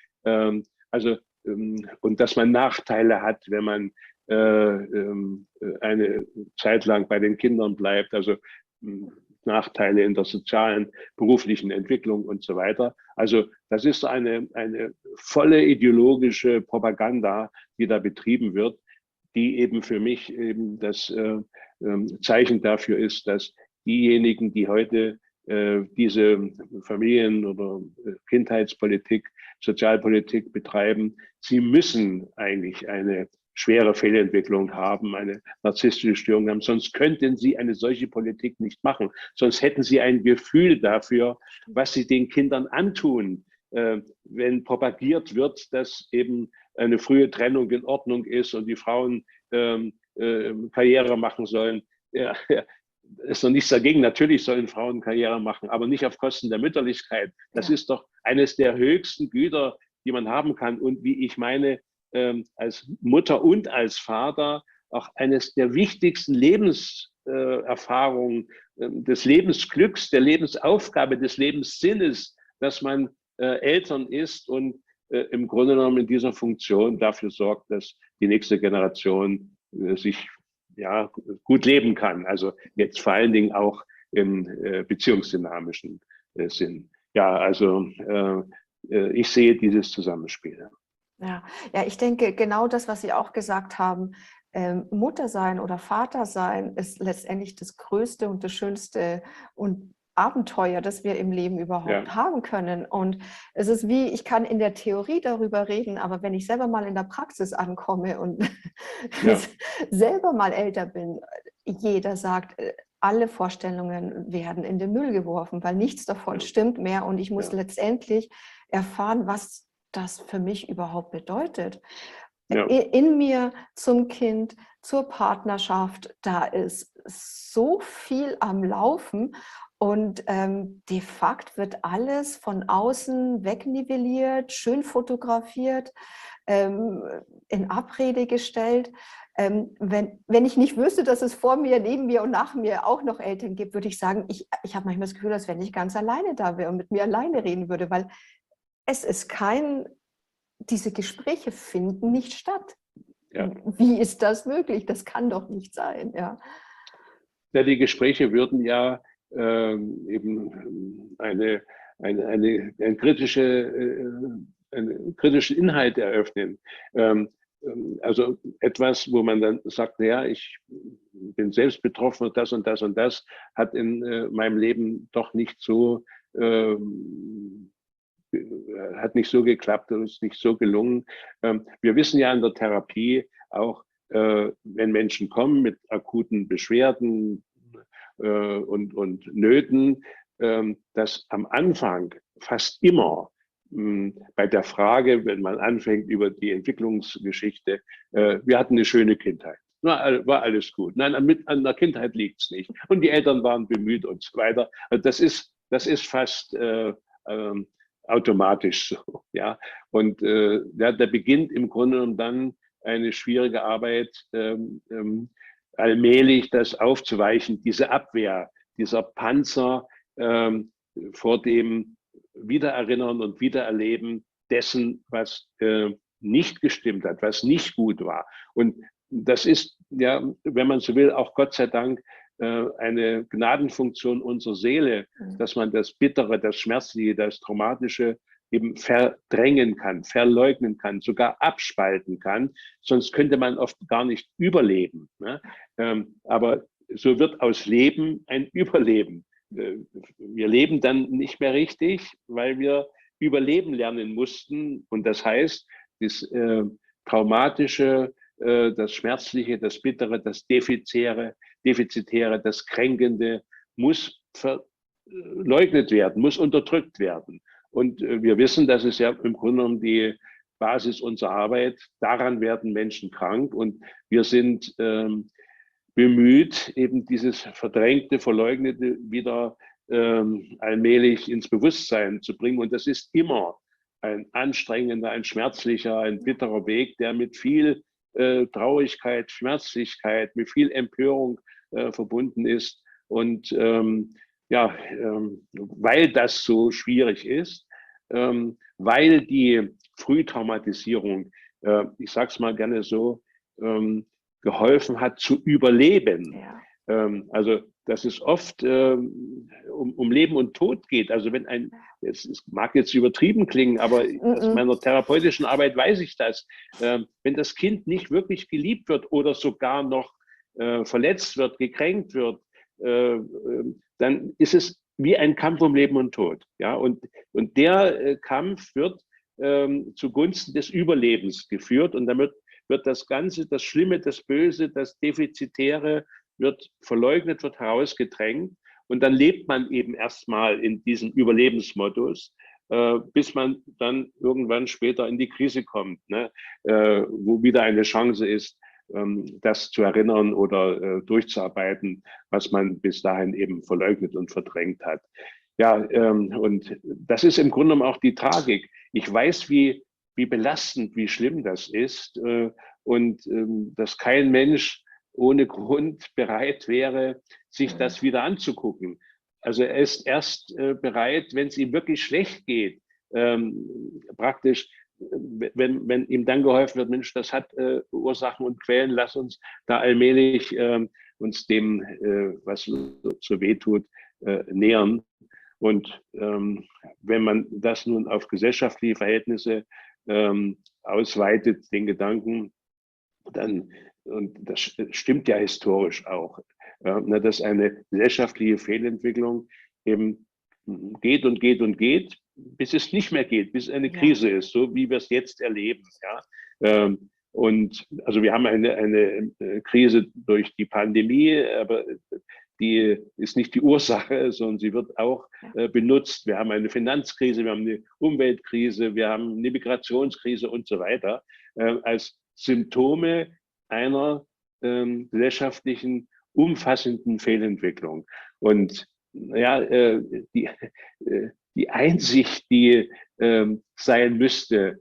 und dass man Nachteile hat, wenn man eine Zeit lang bei den Kindern bleibt, also Nachteile in der sozialen, beruflichen Entwicklung und so weiter. Also das ist eine volle ideologische Propaganda, die da betrieben wird, die eben für mich eben das Zeichen dafür ist, dass diejenigen, die heute diese Familien- oder Kindheitspolitik, Sozialpolitik betreiben, sie müssen eigentlich eine schwere Fehlentwicklung haben, eine narzisstische Störung haben. Sonst könnten sie eine solche Politik nicht machen. Sonst hätten sie ein Gefühl dafür, was sie den Kindern antun, wenn propagiert wird, dass eben eine frühe Trennung in Ordnung ist und die Frauen Karriere machen sollen. Ja, ist noch nichts dagegen. Natürlich sollen Frauen Karriere machen, aber nicht auf Kosten der Mütterlichkeit. Das ist doch eines der höchsten Güter, die man haben kann. Und wie ich meine, als Mutter und als Vater auch eines der wichtigsten Lebenserfahrungen, des Lebensglücks, der Lebensaufgabe, des Lebenssinnes, dass man Eltern ist und im Grunde genommen in dieser Funktion dafür sorgt, dass die nächste Generation sich gut leben kann. Also jetzt vor allen Dingen auch im beziehungsdynamischen Sinn. Ja, also ich sehe dieses Zusammenspiel. Ja, ich denke, genau das, was Sie auch gesagt haben, Mutter sein oder Vater sein, ist letztendlich das Größte und das Schönste und Abenteuer, das wir im Leben überhaupt haben können. Und es ist wie, ich kann in der Theorie darüber reden, aber wenn ich selber mal in der Praxis ankomme und selber mal älter bin, jeder sagt, alle Vorstellungen werden in den Müll geworfen, weil nichts davon stimmt mehr. Und ich muss letztendlich erfahren, was das für mich überhaupt bedeutet. In mir zum Kind, zur Partnerschaft, da ist so viel am Laufen Und de facto wird alles von außen wegnivelliert, schön fotografiert, in Abrede gestellt. Wenn ich nicht wüsste, dass es vor mir, neben mir und nach mir auch noch Eltern gibt, würde ich sagen, ich habe manchmal das Gefühl, als wenn ich ganz alleine da wäre und mit mir alleine reden würde, weil es ist diese Gespräche finden nicht statt. Ja. Wie ist das möglich? Das kann doch nicht sein, ja. Ja, die Gespräche würden ja eben einen kritischen Inhalt eröffnen. Also etwas, wo man dann sagt, naja, ich bin selbst betroffen und das hat in meinem Leben doch nicht so hat nicht so geklappt und ist nicht so gelungen. Wir wissen ja in der Therapie auch, wenn Menschen kommen mit akuten Beschwerden und Nöten, dass am Anfang fast immer bei der Frage, wenn man anfängt über die Entwicklungsgeschichte, wir hatten eine schöne Kindheit. War alles gut. Nein, an der Kindheit liegt es nicht. Und die Eltern waren bemüht und so weiter. Also das ist fast automatisch so. Ja? Und da beginnt im Grunde genommen dann eine schwierige Arbeit, allmählich das aufzuweichen, diese Abwehr, dieser Panzer vor dem Wiedererinnern und Wiedererleben dessen, was nicht gestimmt hat, was nicht gut war. Und das ist, ja, wenn man so will, auch Gott sei Dank eine Gnadenfunktion unserer Seele, dass man das Bittere, das Schmerzliche, das Traumatische eben verdrängen kann, verleugnen kann, sogar abspalten kann. Sonst könnte man oft gar nicht überleben. Ne? Aber so wird aus Leben ein Überleben. Wir leben dann nicht mehr richtig, weil wir überleben lernen mussten. Und das heißt, das Traumatische, das Schmerzliche, das Bittere, das Defizitäre, das Kränkende muss verleugnet werden, muss unterdrückt werden. Und wir wissen, das ist ja im Grunde genommen die Basis unserer Arbeit. Daran werden Menschen krank und wir sind bemüht, eben dieses verdrängte, verleugnete wieder allmählich ins Bewusstsein zu bringen. Und das ist immer ein anstrengender, ein schmerzlicher, ein bitterer Weg, der mit viel Traurigkeit, Schmerzlichkeit, mit viel Empörung verbunden ist. Und weil das so schwierig ist, weil die Frühtraumatisierung, ich sage es mal gerne so, geholfen hat zu überleben. Ja. Also dass es oft um Leben und Tod geht. Also wenn es mag jetzt übertrieben klingen, aber aus meiner therapeutischen Arbeit weiß ich das. Wenn das Kind nicht wirklich geliebt wird oder sogar noch verletzt wird, gekränkt wird, dann ist es wie ein Kampf um Leben und Tod. Ja? Und der Kampf wird zugunsten des Überlebens geführt und damit wird das Ganze, das Schlimme, das Böse, das Defizitäre wird verleugnet, wird herausgedrängt und dann lebt man eben erstmal in diesem Überlebensmodus, bis man dann irgendwann später in die Krise kommt, ne? Wo wieder eine Chance ist, das zu erinnern oder durchzuarbeiten, was man bis dahin eben verleugnet und verdrängt hat. Ja, und das ist im Grunde genommen auch die Tragik. Ich weiß, wie belastend, wie schlimm das ist und dass kein Mensch ohne Grund bereit wäre, sich das wieder anzugucken. Also er ist erst bereit, wenn es ihm wirklich schlecht geht, praktisch, wenn ihm dann geholfen wird, Mensch, das hat Ursachen und Quellen, lass uns da allmählich uns dem, was so weh tut, nähern. Und wenn man das nun auf gesellschaftliche Verhältnisse ausweitet, den Gedanken, dann, und das stimmt ja historisch auch, dass eine gesellschaftliche Fehlentwicklung eben geht und geht und geht, bis es nicht mehr geht, bis eine Krise ist, so wie wir es jetzt erleben. Ja? Und also wir haben eine Krise durch die Pandemie, aber die ist nicht die Ursache, sondern sie wird auch benutzt. Wir haben eine Finanzkrise, wir haben eine Umweltkrise, wir haben eine Migrationskrise und so weiter, als Symptome einer gesellschaftlichen umfassenden Fehlentwicklung. Und ja, die, die Einsicht, die sein müsste,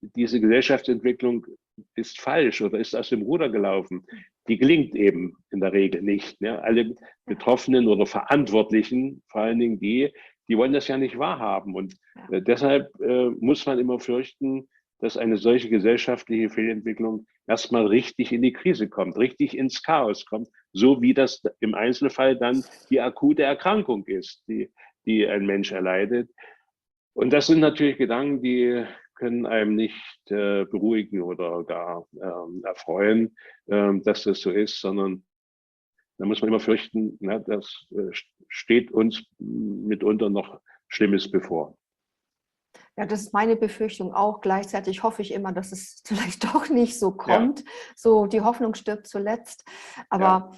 diese Gesellschaftsentwicklung ist falsch oder ist aus dem Ruder gelaufen, die gelingt eben in der Regel nicht. Ne? Alle Betroffenen oder Verantwortlichen, vor allen Dingen die wollen das ja nicht wahrhaben. Und deshalb muss man immer fürchten, dass eine solche gesellschaftliche Fehlentwicklung erstmal richtig in die Krise kommt, richtig ins Chaos kommt, so wie das im Einzelfall dann die akute Erkrankung ist, die ein Mensch erleidet. Und das sind natürlich Gedanken, die können einem nicht beruhigen oder gar erfreuen, dass das so ist, sondern da muss man immer fürchten, na, das steht uns mitunter noch Schlimmes bevor. Ja, das ist meine Befürchtung auch. Gleichzeitig hoffe ich immer, dass es vielleicht doch nicht so Ja, kommt. So, die Hoffnung stirbt zuletzt. Aber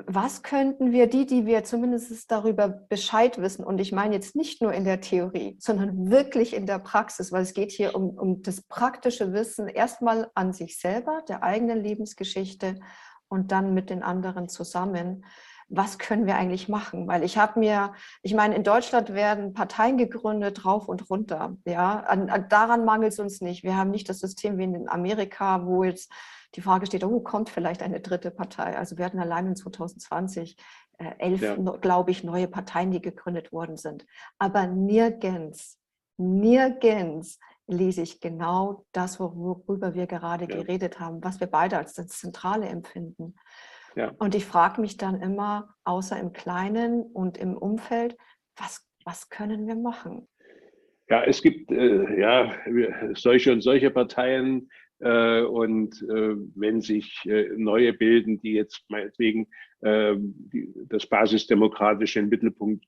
was könnten wir, die wir zumindest darüber Bescheid wissen, und ich meine jetzt nicht nur in der Theorie, sondern wirklich in der Praxis, weil es geht hier um das praktische Wissen, erstmal an sich selber, der eigenen Lebensgeschichte und dann mit den anderen zusammen. Was können wir eigentlich machen? Weil ich meine, in Deutschland werden Parteien gegründet, rauf und runter. Ja, daran mangelt es uns nicht. Wir haben nicht das System wie in Amerika, wo jetzt die Frage steht, kommt vielleicht eine dritte Partei? Also wir hatten allein in 2020 11, glaube ich, neue Parteien, die gegründet worden sind. Aber nirgends lese ich genau das, worüber wir gerade geredet haben, was wir beide als das Zentrale empfinden. Ja. Und ich frage mich dann immer, außer im Kleinen und im Umfeld, was können wir machen? Ja, es gibt solche und solche Parteien und wenn sich neue bilden, die jetzt meinetwegen das Basisdemokratische in den Mittelpunkt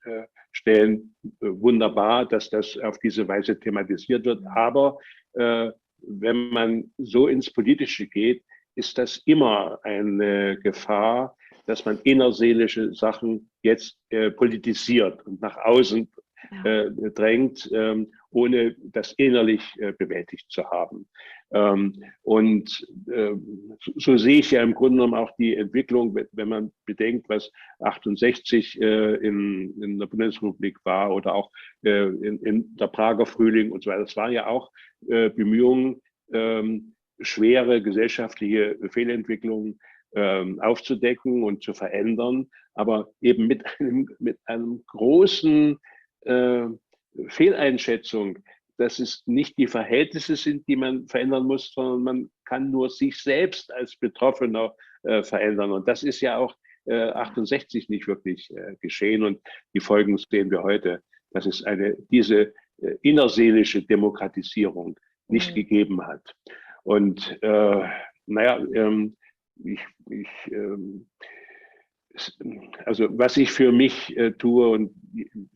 stellen, wunderbar, dass das auf diese Weise thematisiert wird. Aber wenn man so ins Politische geht, ist das immer eine Gefahr, dass man innerseelische Sachen jetzt politisiert und nach außen drängt, ohne das innerlich bewältigt zu haben. So sehe ich ja im Grunde genommen auch die Entwicklung, wenn man bedenkt, was 68 in der Bundesrepublik war oder auch in der Prager Frühling und so weiter. Das waren ja auch Bemühungen, schwere gesellschaftliche Fehlentwicklungen aufzudecken und zu verändern, aber eben mit einem großen Fehleinschätzung, dass es nicht die Verhältnisse sind, die man verändern muss, sondern man kann nur sich selbst als Betroffener verändern. Und das ist ja auch 68 nicht wirklich geschehen. Und die Folgen sehen wir heute, dass es diese innerseelische Demokratisierung nicht gegeben hat. Und also was ich für mich tue, und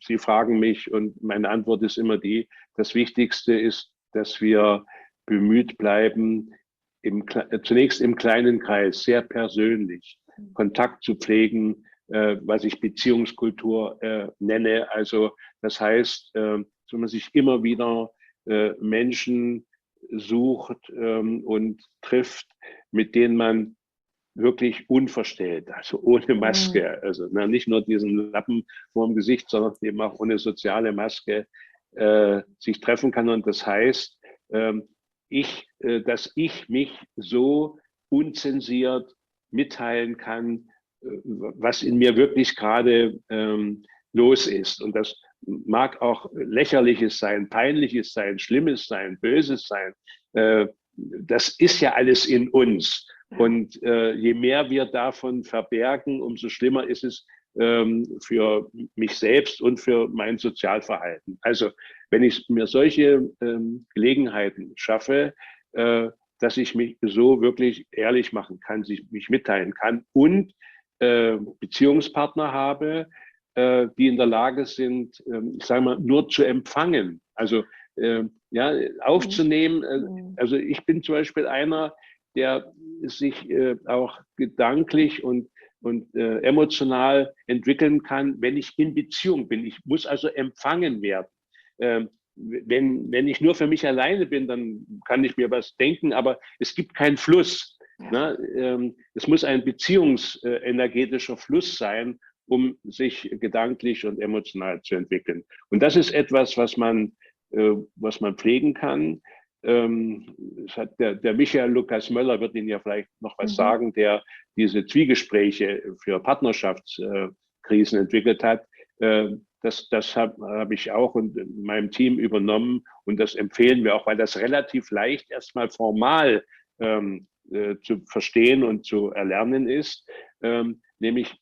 Sie fragen mich und meine Antwort ist immer das Wichtigste ist, dass wir bemüht bleiben, zunächst im kleinen Kreis, sehr persönlich, Kontakt zu pflegen, was ich Beziehungskultur nenne. Also das heißt, dass man sich immer wieder Menschen sucht und trifft, mit denen man wirklich unverstellt, also ohne Maske, also nicht nur diesen Lappen vor dem Gesicht, sondern eben auch ohne soziale Maske sich treffen kann. Und das heißt, dass ich mich so unzensiert mitteilen kann, was in mir wirklich gerade los ist. Und das mag auch Lächerliches sein, Peinliches sein, Schlimmes sein, Böses sein. Das ist ja alles in uns. Und je mehr wir davon verbergen, umso schlimmer ist es für mich selbst und für mein Sozialverhalten. Also wenn ich mir solche Gelegenheiten schaffe, dass ich mich so wirklich ehrlich machen kann, mich mitteilen kann und Beziehungspartner habe, die in der Lage sind, ich sage mal, nur zu empfangen, also aufzunehmen. Also ich bin zum Beispiel einer, der sich auch gedanklich und emotional entwickeln kann, wenn ich in Beziehung bin. Ich muss also empfangen werden. Wenn ich nur für mich alleine bin, dann kann ich mir was denken, aber es gibt keinen Fluss. Ja. Es muss ein beziehungsenergetischer Fluss sein um sich gedanklich und emotional zu entwickeln. Und das ist etwas, was man pflegen kann. Es hat der Michael Lukas Möller wird Ihnen ja vielleicht noch was sagen, der diese Zwiegespräche für Partnerschaftskrisen entwickelt hat. Das hab ich auch und in meinem Team übernommen und das empfehlen wir auch, weil das relativ leicht erstmal formal zu verstehen und zu erlernen ist, nämlich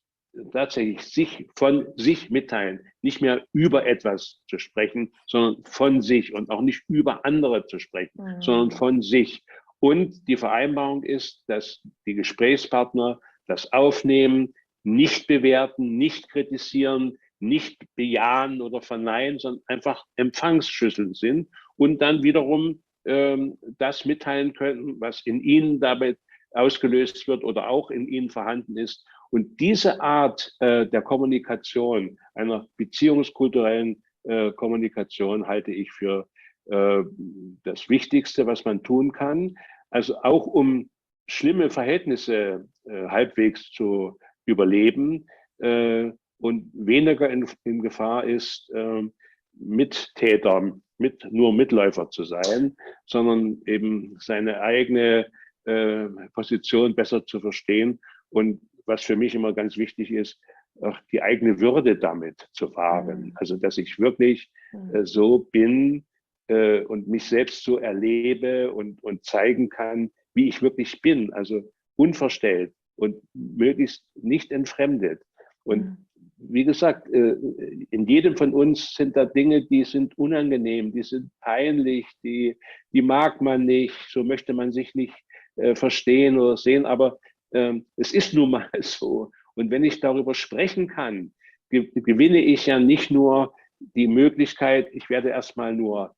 tatsächlich von sich mitteilen, nicht mehr über etwas zu sprechen, sondern von sich und auch nicht über andere zu sprechen, sondern von sich. Und die Vereinbarung ist, dass die Gesprächspartner das aufnehmen, nicht bewerten, nicht kritisieren, nicht bejahen oder verneinen, sondern einfach Empfangsschüsseln sind und dann wiederum das mitteilen können, was in ihnen dabei ausgelöst wird oder auch in ihnen vorhanden ist. Und diese Art der Kommunikation, einer beziehungskulturellen Kommunikation, halte ich für das Wichtigste, was man tun kann. Also auch um schlimme Verhältnisse halbwegs zu überleben und weniger in Gefahr ist, Mittäter, nur Mitläufer zu sein, sondern eben seine eigene Position besser zu verstehen und was für mich immer ganz wichtig ist, auch die eigene Würde damit zu wahren. Also dass ich wirklich so bin und mich selbst so erlebe und zeigen kann, wie ich wirklich bin. Also unverstellt und möglichst nicht entfremdet. Und wie gesagt, in jedem von uns sind da Dinge, die sind unangenehm, die sind peinlich, die mag man nicht, so möchte man sich nicht verstehen oder sehen, aber es ist nun mal so. Und wenn ich darüber sprechen kann, gewinne ich ja nicht nur die Möglichkeit, ich werde erstmal nur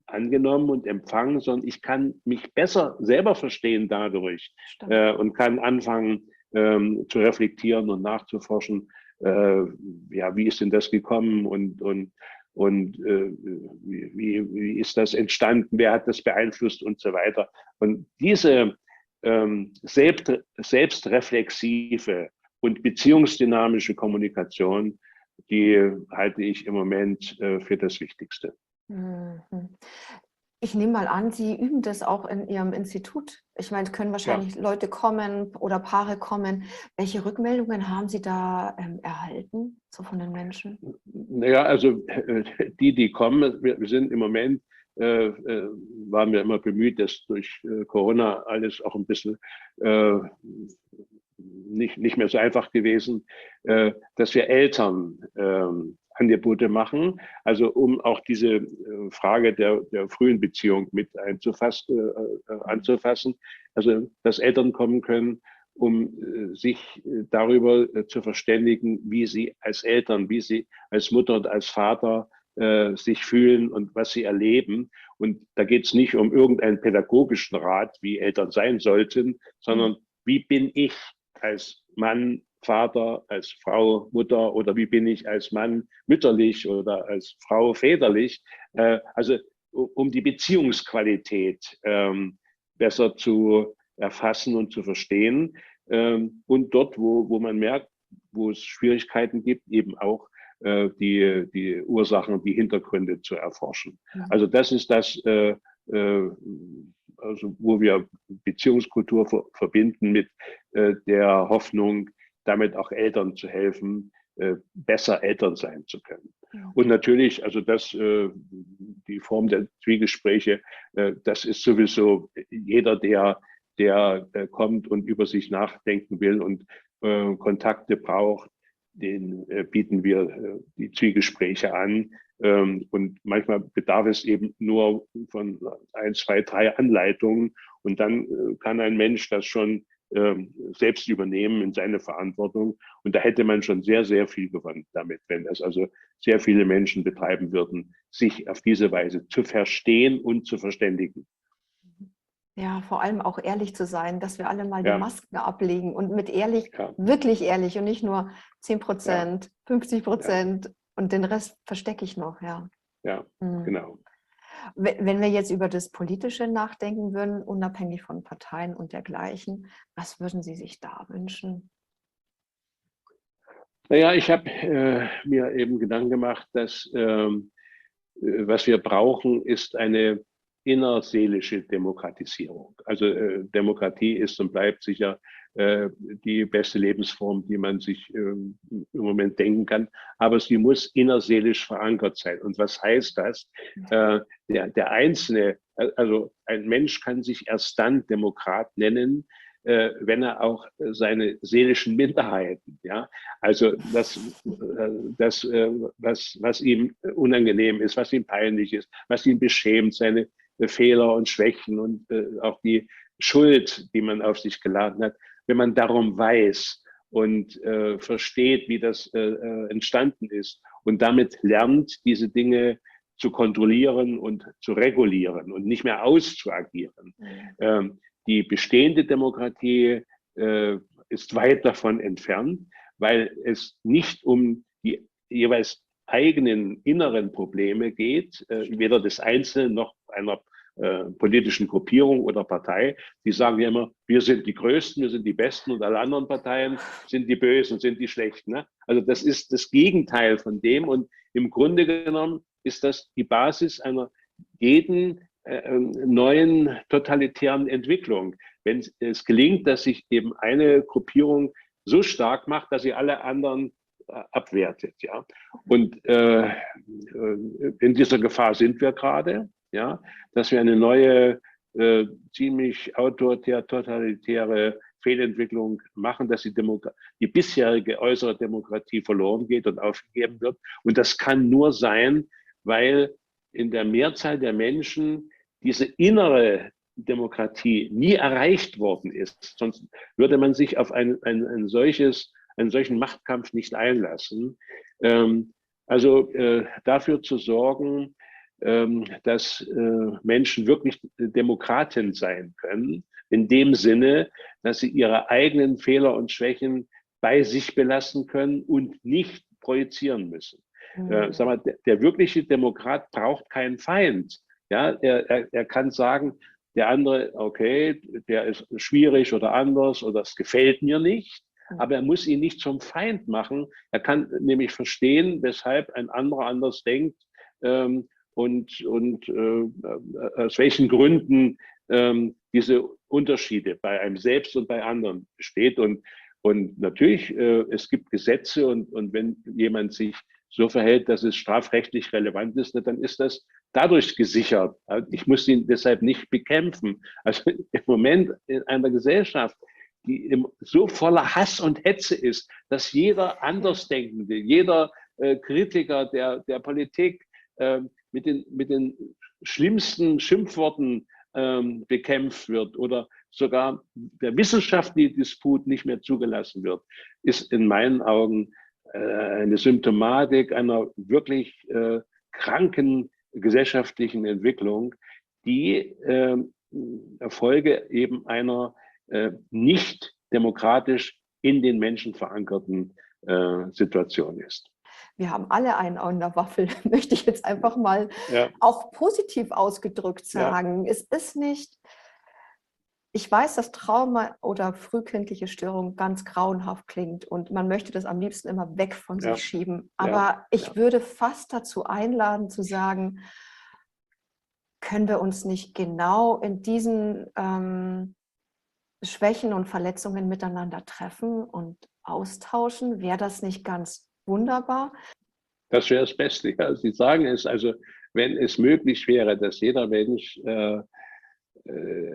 angenommen und empfangen, sondern ich kann mich besser selber verstehen dadurch und kann anfangen zu reflektieren und nachzuforschen, ja, wie ist denn das gekommen und wie ist das entstanden, wer hat das beeinflusst und so weiter. Und diese selbstreflexive und beziehungsdynamische Kommunikation, die halte ich im Moment für das Wichtigste. Ich nehme mal an, Sie üben das auch in Ihrem Institut. Ich meine, es können wahrscheinlich Leute kommen oder Paare kommen. Welche Rückmeldungen haben Sie da erhalten, so von den Menschen? Naja, also die kommen, wir sind im Moment, waren wir immer bemüht, dass durch Corona alles auch ein bisschen nicht mehr so einfach gewesen, dass wir Eltern Angebote machen, also um auch diese Frage der frühen Beziehung mit anzufassen, also dass Eltern kommen können, um sich darüber zu verständigen, wie sie als Eltern, wie sie als Mutter und als Vater sich fühlen und was sie erleben. Und da geht es nicht um irgendeinen pädagogischen Rat, wie Eltern sein sollten, sondern wie bin ich als Mann, Vater, als Frau, Mutter oder wie bin ich als Mann mütterlich oder als Frau väterlich. Also um die Beziehungsqualität besser zu erfassen und zu verstehen. Und dort, wo man merkt, wo es Schwierigkeiten gibt, eben auch die Ursachen, die Hintergründe zu erforschen. Also das ist das, also wo wir Beziehungskultur verbinden mit der Hoffnung, damit auch Eltern zu helfen, besser Eltern sein zu können. Und natürlich, also die Form der Zwiegespräche, das ist sowieso jeder, der kommt und über sich nachdenken will und Kontakte braucht, den bieten wir die Zwiegespräche an. Und manchmal bedarf es eben nur von 1, 2, 3 Anleitungen und dann kann ein Mensch das schon selbst übernehmen in seine Verantwortung. Und da hätte man schon sehr, sehr viel gewonnen damit, wenn es also sehr viele Menschen betreiben würden, sich auf diese Weise zu verstehen und zu verständigen. Ja, vor allem auch ehrlich zu sein, dass wir alle mal die Masken ablegen und mit ehrlich, wirklich ehrlich und nicht nur 10%, 50% und den Rest verstecke ich noch, Ja, genau. Wenn wir jetzt über das Politische nachdenken würden, unabhängig von Parteien und dergleichen, was würden Sie sich da wünschen? Naja, ich habe mir eben Gedanken gemacht, dass was wir brauchen, ist eine innerseelische Demokratisierung. Also Demokratie ist und bleibt sicher die beste Lebensform, die man sich im Moment denken kann. Aber sie muss innerseelisch verankert sein. Und was heißt das? Der Einzelne, also ein Mensch kann sich erst dann Demokrat nennen, wenn er auch seine seelischen Minderheiten, ja, also was ihm unangenehm ist, was ihm peinlich ist, was ihn beschämt, seine Fehler und Schwächen und auch die Schuld, die man auf sich geladen hat, wenn man darum weiß und versteht, wie das entstanden ist und damit lernt, diese Dinge zu kontrollieren und zu regulieren und nicht mehr auszuagieren. Die bestehende Demokratie ist weit davon entfernt, weil es nicht um die jeweils eigenen inneren Probleme geht, weder des Einzelnen noch einer politischen Gruppierung oder Partei. Die sagen ja immer, wir sind die Größten, wir sind die Besten und alle anderen Parteien sind die Bösen, sind die Schlechten. Ne? Also das ist das Gegenteil von dem und im Grunde genommen ist das die Basis einer jeden neuen totalitären Entwicklung. Wenn es gelingt, dass sich eben eine Gruppierung so stark macht, dass sie alle anderen abwertet. Ja? Und in dieser Gefahr sind wir gerade, ja? Dass wir eine neue, ziemlich autoritär, totalitäre Fehlentwicklung machen, dass die bisherige äußere Demokratie verloren geht und aufgegeben wird. Und das kann nur sein, weil in der Mehrzahl der Menschen diese innere Demokratie nie erreicht worden ist. Sonst würde man sich auf einen solchen Machtkampf nicht einlassen. Also dafür zu sorgen, dass Menschen wirklich Demokraten sein können, in dem Sinne, dass sie ihre eigenen Fehler und Schwächen bei sich belassen können und nicht projizieren müssen. Sag mal, der wirkliche Demokrat braucht keinen Feind. Ja, er kann sagen, der andere, okay, der ist schwierig oder anders oder es gefällt mir nicht, aber er muss ihn nicht zum Feind machen. Er kann nämlich verstehen, weshalb ein anderer anders denkt und aus welchen Gründen diese Unterschiede bei einem selbst und bei anderen besteht. Und natürlich, es gibt Gesetze und wenn jemand sich so verhält, dass es strafrechtlich relevant ist, dann ist das dadurch gesichert. Ich muss ihn deshalb nicht bekämpfen. Also im Moment in einer Gesellschaft, die so voller Hass und Hetze ist, dass jeder Andersdenkende, jeder Kritiker der Politik mit den schlimmsten Schimpfworten bekämpft wird oder sogar der wissenschaftliche Disput nicht mehr zugelassen wird, ist in meinen Augen eine Symptomatik einer wirklich kranken gesellschaftlichen Entwicklung, die Erfolge eben einer nicht demokratisch in den Menschen verankerten Situation ist. Wir haben alle einen an der Waffel, möchte ich jetzt einfach mal auch positiv ausgedrückt sagen. Es ist nicht, ich weiß, dass Trauma oder frühkindliche Störung ganz grauenhaft klingt und man möchte das am liebsten immer weg von sich schieben. Aber ich würde fast dazu einladen zu sagen, können wir uns nicht genau in diesen Schwächen und Verletzungen miteinander treffen und austauschen? Wäre das nicht ganz wunderbar? Das wäre das Beste. Ja. Sie sagen es, also wenn es möglich wäre, dass jeder Mensch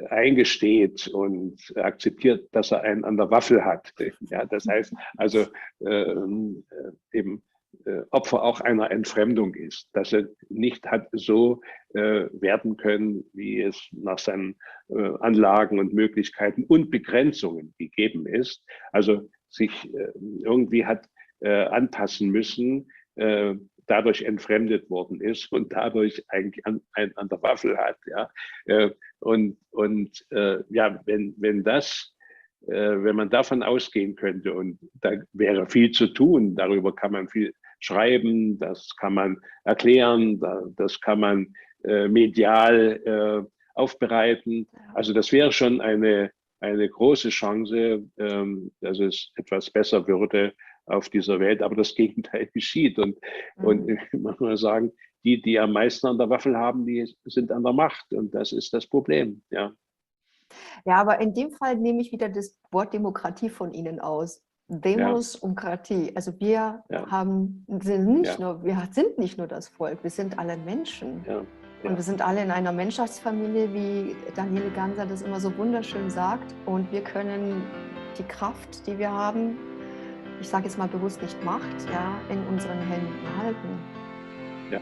eingesteht und akzeptiert, dass er einen an der Waffel hat. Ja, das heißt also eben Opfer auch einer Entfremdung ist, dass er nicht hat so werden können, wie es nach seinen Anlagen und Möglichkeiten und Begrenzungen gegeben ist. Also sich irgendwie hat anpassen müssen, dadurch entfremdet worden ist und dadurch eigentlich an der Waffel hat. Ja. Ja, wenn man davon ausgehen könnte und da wäre viel zu tun, darüber kann man viel schreiben, das kann man erklären, das kann man medial aufbereiten. Also das wäre schon eine große Chance, dass es etwas besser würde, auf dieser Welt, aber das Gegenteil geschieht. Und man muss mal sagen, die am meisten an der Waffel haben, die sind an der Macht. Und das ist das Problem. Ja, Ja, aber in dem Fall nehme ich wieder das Wort Demokratie von Ihnen aus. ja, Demokratie. Also wir ja, wir ja, sind nicht nur das Volk, wir sind alle Menschen. ja, Und ja. wir sind alle in einer Menschheitsfamilie, wie Daniele Ganser das immer so wunderschön sagt. Und wir können die Kraft, die wir haben, ich sage jetzt mal bewusst nicht Macht, ja, in unseren Händen halten. Ja.